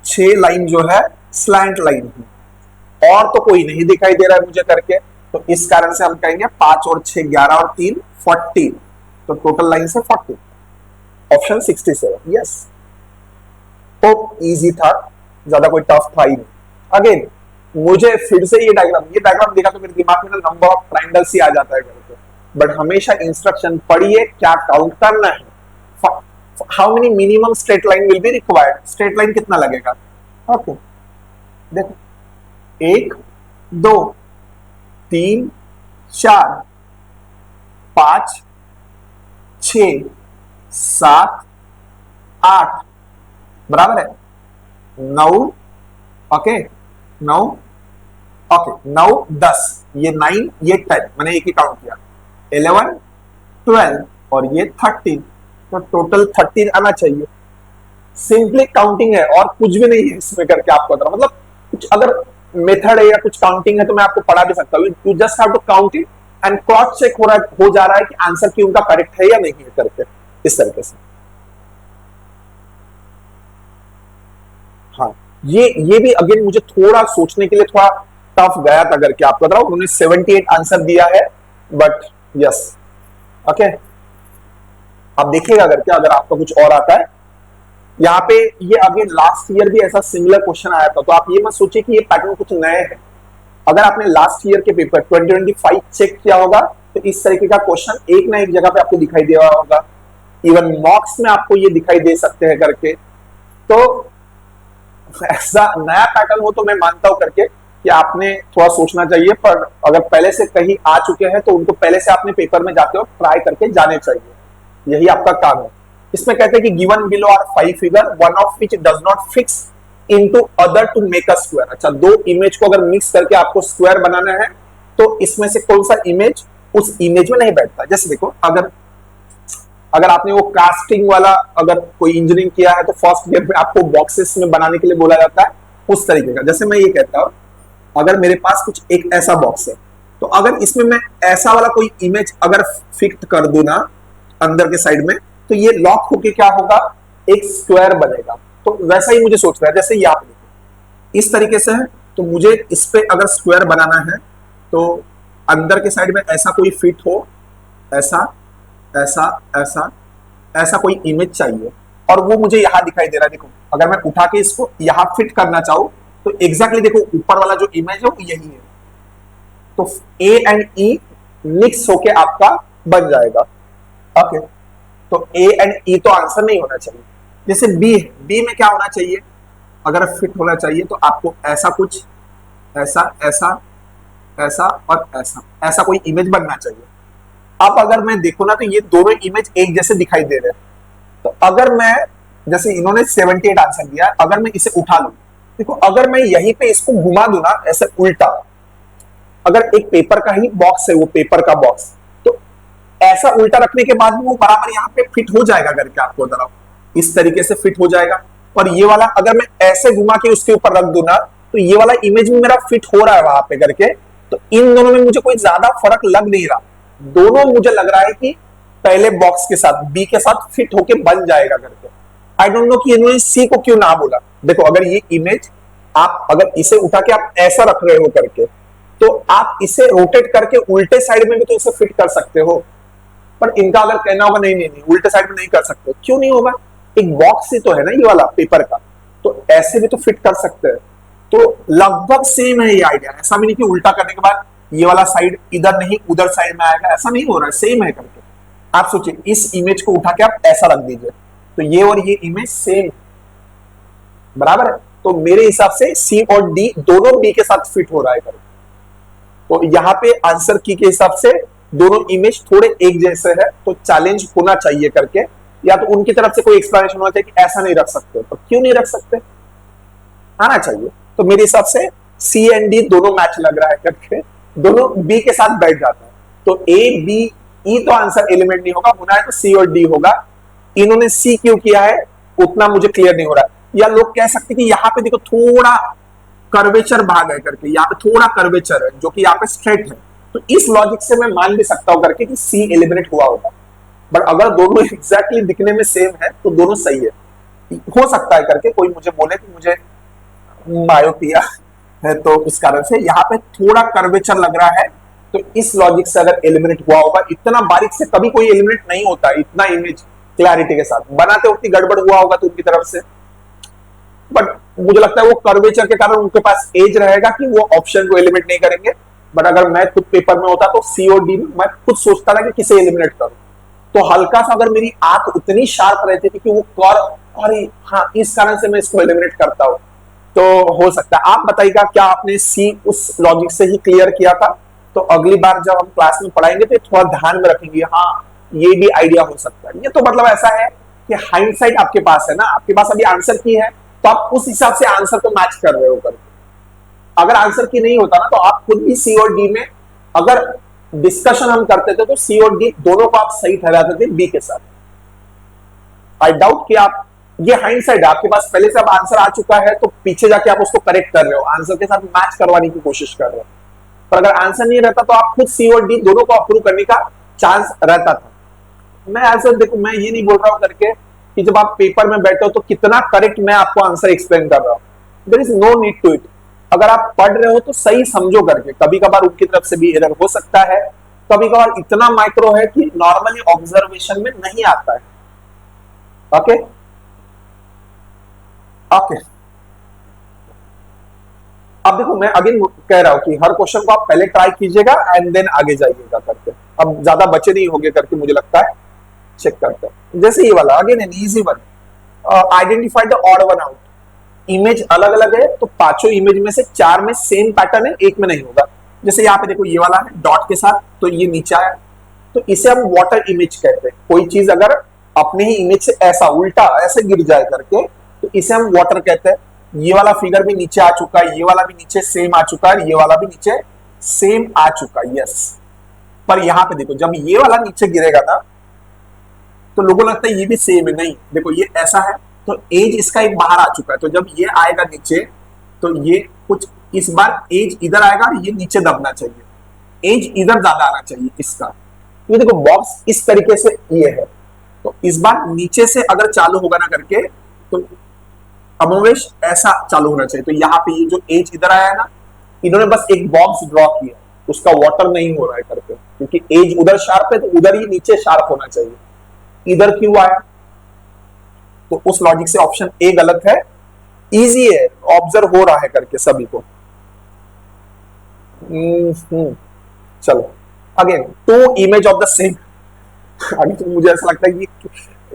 6 लाइन जो है स्लैंट लाइन है, और तो कोई नहीं दिखाई दे रहा है मुझे करके। तो इस कारण से हम कहेंगे 5 और 6 11 और 3 40, तो टोटल लाइन से 40। Option 67, yes. तो इजी था, ज्यादा कोई टफ था ही नहीं। अगेन मुझे फिर से ये डायग्राम देखा तो मेरे दिमाग में नंबर ऑफ ट्रायंगल्स ही आ जाता है करके। बट हमेशा इंस्ट्रक्शन पढ़िए, क्या काउंट करना है, how many minimum straight line will be required, straight line कितना लगेगा। ओके देखो, 1 2 3 4 5 6 7 8, बराबर है 9। ओके 9, ओके 9 10, ये 9 ये 10, मैंने एक ही काउंट किया। 11 12 और ये 13, तो टोटल 13 आना चाहिए। सिंपली काउंटिंग है और कुछ भी नहीं है इसमें करके आपको पता। मतलब कुछ अगर मेथड है या कुछ काउंटिंग है तो मैं आपको पढ़ा भी सकता हूँ। You just have to count it and cross check हो जा रहा है कि आंसर की उनका करेक्ट है या नहीं है करके, इस तरीके से। हाँ, ये भी अगेन मुझे थोड़ा सोचने के लिए थोड़ा टफ गया था करके आपको बता रहा हूं। उन्होंने 78 आंसर दिया है, बट यस ओके। आप देखिएगा करके अगर आपका कुछ और आता है। यहाँ पे ये अगेन लास्ट ईयर भी ऐसा सिमिलर क्वेश्चन आया था, तो आप ये मत सोचिए कि ये पैटर्न कुछ नए है। अगर आपने लास्ट ईयर के पेपर 2025 चेक किया होगा तो इस तरीके का क्वेश्चन एक ना एक जगह पे आपको दिखाई दे रहा होगा। इवन मॉक्स में आपको ये दिखाई दे सकते हैं करके। तो ऐसा नया पैटर्न हो तो मैं मानता हूं करके कि आपने थोड़ा सोचना चाहिए, पर अगर पहले से कहीं आ चुके हैं तो उनको पहले से आपने पेपर में जाते हो ट्राई करके जाने चाहिए, यही आपका काम है। इसमें कहते हैं कि given below are 5 figure one of which does not fix into other to make a square. अच्छा, दो इमेज को अगर मिक्स करके आपको स्क्वायर बनाना है तो इसमें से कौन सा इमेज उस इमेज में नहीं बैठता। जैसे देखो, अगर अगर आपने वो कास्टिंग वाला अगर कोई इंजीनियरिंग किया है तो फर्स्ट ईयर में आपको बॉक्सेस में बनाने के लिए बोला जाता है उस तरीके का। जैसे मैं ये कहता हूं, अगर मेरे पास कुछ एक ऐसा बॉक्स है तो अगर इसमें मैं ऐसा वाला कोई इमेज अगर फिक्स कर दूं ना अंदर के साइड में, तो ये लॉक होके क्या होगा, एक स्क्वायर बनेगा। तो वैसा ही मुझे सोचना है, जैसे ये आप देखो इस तरीके से है, तो मुझे इस पे अगर स्क्वायर बनाना है तो अंदर के साइड में ऐसा कोई फिट हो, ऐसा ऐसा ऐसा ऐसा कोई इमेज चाहिए, और वो मुझे यहां दिखाई दे रहा है। देखो, अगर मैं उठा के इसको यहां फिट करना चाहूं तो एग्जैक्टली देखो ऊपर वाला जो इमेज है वो यही है। तो ए एंड ई मिक्स होके आपका बन जाएगा। ओके, तो ए एंड ई तो आंसर नहीं होना चाहिए। जैसे बी है, बी में क्या होना चाहिए, अगर फिट होना चाहिए तो आपको ऐसा कुछ, ऐसा ऐसा ऐसा और ऐसा ऐसा कोई इमेज बनना चाहिए। अब अगर मैं देखो ना तो ये दोनों इमेज एक जैसे दिखाई दे रहे हैं। तो अगर मैं, जैसे इन्होंने 78 आंसर दिया, अगर मैं इसे उठा लूं, देखो अगर मैं यहीं पे इसको घुमा दूं ना ऐसे उल्टा, अगर एक पेपर का ही बॉक्स है वो पेपर का बॉक्स, तो ऐसा उल्टा रखने के बाद भी वो बराबर यहाँ पे फिट हो जाएगा करके, आपको जरा इस तरीके से फिट हो जाएगा। और ये वाला अगर मैं ऐसे घुमा के उसके ऊपर रख दूं ना तो ये वाला इमेज भी मेरा फिट हो रहा है वहां पे करके। तो इन दोनों में मुझे कोई ज्यादा फर्क लग नहीं रहा, दोनों मुझे लग रहा है कि पहले बॉक्स के साथ बी के साथ फिट होके बन जाएगा करके। आई डोंट नो कि इन्होंने सी को क्यों ना बोला। देखो, अगर ये इमेज आप अगर इसे उठा के आप ऐसा रख रहे हो करके, तो आप इसे रोटेट करके उल्टे साइड में भी तो इसे फिट कर सकते हो। पर इनका अगर कहना होगा नहीं नहीं नहीं उल्टे साइड में नहीं कर सकते, क्यों नहीं होगा, एक बॉक्स ही तो है ना ये वाला पेपर का, तो ऐसे भी तो फिट कर सकते हैं। तो लगभग सेम है ये आइडिया, ऐसा भी नहीं कि उल्टा करने के बाद ये वाला साइड इधर नहीं उधर साइड में आएगा, ऐसा नहीं हो रहा है, सेम है करके। आप सोचिए इस इमेज को उठा के आप ऐसा रख दीजिए तो ये और ये इमेज सेम बराबर है। तो मेरे हिसाब से सी और डी दोनों बी के साथ फिट हो रहा है करके। तो यहाँ पे आंसर की के हिसाब से दोनों इमेज थोड़े एक जैसे है, तो चैलेंज होना चाहिए करके, या तो उनकी तरफ से कोई एक्सप्लेनेशन होना चाहिए कि ऐसा नहीं रख सकते, तो क्यों नहीं रख सकते, आना चाहिए। तो मेरे हिसाब से सी एंड डी दोनों मैच लग रहा है करके, दोनों बी के साथ बैठ जाता है। तो ए बी ई तो आंसर एलिमेंट नहीं होगा, होना है तो सी और डी होगा। इन्होंने सी क्यों किया है उतना मुझे क्लियर नहीं हो रहा है। या लोग कह सकते कि यहाँ पे देखो थोड़ा कर्वेचर भाग है करके, यहाँ पे थोड़ा कर्वेचर है जो कि यहाँ पे स्ट्रेट है, तो इस लॉजिक से मैं मान भी सकता हूं करके कि सी एलिमिनेट हुआ होगा। बट अगर दोनों एग्जैक्टली दिखने में सेम है तो दोनों सही है, हो सकता है करके कोई मुझे बोले कि मुझे मायोपिया है तो उस कारण से यहाँ पे थोड़ा कर्वेचर लग रहा है, तो इस लॉजिक से अगर एलिमिनेट हुआ होगा। इतना बारीक से कभी कोई एलिमिनेट नहीं होता, इतना इमेज क्लैरिटी के साथ बनाते वक्त गड़बड़ हुआ होगा तो उनकी तरफ से। बट मुझे लगता है वो कर्वेचर के कारण उनके पास एज रहेगा कि वो ऑप्शन को एलिमिनेट नहीं करेंगे। बट अगर मैं खुद पेपर में होता तो सी और डी में मैं खुद सोचता था कि किसे एलिमिनेट करूं, तो हल्का सा अगर मेरी आंख उतनी शार्प रहती थी कि वो कर, अरे हाँ इस कारण से मैं इसको एलिमिनेट करता हूं, तो हो सकता है। आप बताइएगा क्या आपने सी उस लॉजिक से ही क्लियर किया था, तो अगली बार जब हम क्लास में पढ़ाएंगे तो थोड़ा ध्यान में रखेंगे, हाँ ये भी आइडिया हो सकता है। ये तो मतलब ऐसा है कि हाइंडसाइट आपके पास है ना, आपके पास अभी आंसर की है तो आप उस हिसाब से आंसर को मैच कर रहे हो करके। अगर आंसर की नहीं होता ना तो आप खुद भी सी और डी में अगर डिस्कशन हम करते थे तो सी और डी दोनों को आप सही ठहराते थे बी के साथ। आई डाउट कि आप, ये हाइंडसाइट है, आपके पास पहले से अब आंसर आ चुका है तो पीछे जाके आप उसको करेक्ट कर रहे हो, आंसर के साथ मैच करवाने की कोशिश कर रहे हो। पर अगर आंसर नहीं रहता तो आप खुद सी और डी दोनों को अप्रूव करने का चांस रहता था। मैं आंसर देखो, मैं ये नहीं बोल रहा हूं करके कि जब आप पेपर में बैठे हो तो कितना करेक्ट मैं आपको आंसर एक्सप्लेन कर रहा हूं, there is no need to it. अगर आप पढ़ रहे हो तो सही समझो करके, कभी कभार उनकी तरफ से भी एरर हो सकता है, कभी कभार इतना माइक्रो है कि नॉर्मली ऑब्जर्वेशन में नहीं आता है। ओके ओके, अब देखो मैं अगेन कह रहा हूं कि हर क्वेश्चन को आप पहले ट्राई कीजिएगा एंड देन आगे जाइएगा करके। अब ज्यादा बचे नहीं होंगे करके मुझे लगता है, चेक करते हैं। जैसे ये वाला again an easy one, identify the odd one out. Image अलग अलग है तो पांचों इमेज में से चार में सेम पैटर्न है, एक में नहीं होगा। जैसे यहाँ पे देखो ये वाला है डॉट के साथ, तो ये नीचे आया, तो इसे हम वाटर इमेज कहते हैं। कोई चीज अगर अपने ही इमेज से ऐसा उल्टा ऐसे गिर जाए करके, तो इसे हम वाटर कहते हैं। ये वाला फिगर भी नीचे आ चुका है, ये वाला भी नीचे सेम आ चुका है, ये वाला भी नीचे सेम आ चुका है, यस। पर यहाँ पे देखो जब ये वाला नीचे गिरेगा ना, तो लोगों को लगता है ये भी सेम है, नहीं देखो ये ऐसा है, तो एज इसका एक बाहर आ चुका है, तो जब ये आएगा नीचे, तो ये कुछ इस बार एज इधर आएगा और ये नीचे दबना चाहिए, एज इधर ज्यादा आना चाहिए इसका। ये देखो बॉक्स इस तरीके से ये है, तो इस बार नीचे से अगर चालू होगा ना करके, तो कमोवेश ऐसा चालू होना चाहिए। तो यहाँ पे ये जो एज इधर आया है ना, इन्होंने बस एक बॉक्स ड्रॉ किया, उसका वाटर नहीं हो रहा है करके, क्योंकि एज उधर शार्प है तो उधर ही नीचे शार्प होना चाहिए, इधर क्यों आया? तो उस लॉजिक से ऑप्शन ए गलत है। इजी है, ऑब्जर्व हो रहा है करके सभी को। चलो again, two image of the same, अभी तो मुझे ऐसा लगता है कि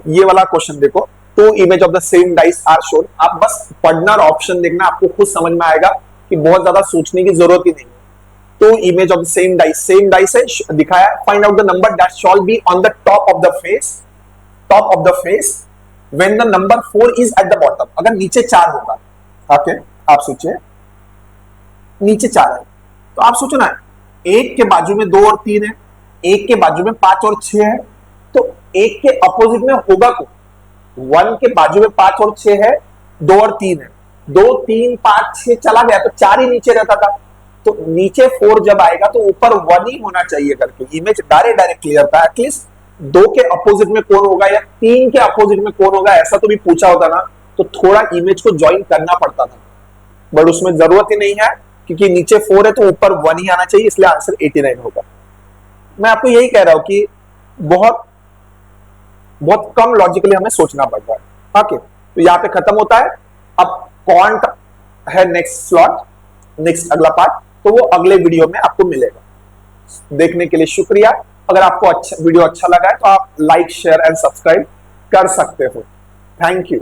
ये वाला क्वेश्चन देखो, two image of the same dice are shown. आप बस पढ़ना और ऑप्शन देखना, आपको खुद समझ में आएगा कि बहुत ज्यादा सोचने की जरूरत ही नहीं है। Two image of the same dice है दिखाया, find out the number that shall be on the top of the face when the number 4 is at the bottom. अगर नीचे 4 होगा, ओके, आप सोचिए नीचे 4 है, तो आप सोचो ना, एक के बाजू में 2 और 3 है, एक के बाजू में 5 और 6 है, तो एक के अपोजिट में होगा को 1 के बाजू में 5 और 6 है, 2 और 3 है, 2 3 5 6 चला गया तो 4 ही नीचे रहता था। तो नीचे 4 जब आएगा तो ऊपर 1 ही होना चाहिए करके इमेज डायरेक्ट क्लियर था। एटलीस्ट 2 के अपोजिट में कौन होगा या 3 के अपोजिट में कौन होगा, ऐसा तो भी पूछा होता ना, तो थोड़ा इमेज को ज्वाइन करना पड़ता था, बट उसमें जरूरत ही नहीं है, क्योंकि नीचे 4 है तो ऊपर 1 ही आना चाहिए, इसलिए आंसर 89 होगा। मैं आपको यही कह रहा हूं कि बहुत बहुत कम लॉजिकली हमें सोचना पड़ रहा है। ओके, तो यहाँ पे खत्म होता है। अब क्वांट है नेक्स्ट स्लॉट, नेक्स्ट अगला पार्ट, तो वो अगले वीडियो में आपको मिलेगा। देखने के लिए शुक्रिया। अगर आपको वीडियो अच्छा लगा है तो आप लाइक शेयर एंड सब्सक्राइब कर सकते हो। Thank you.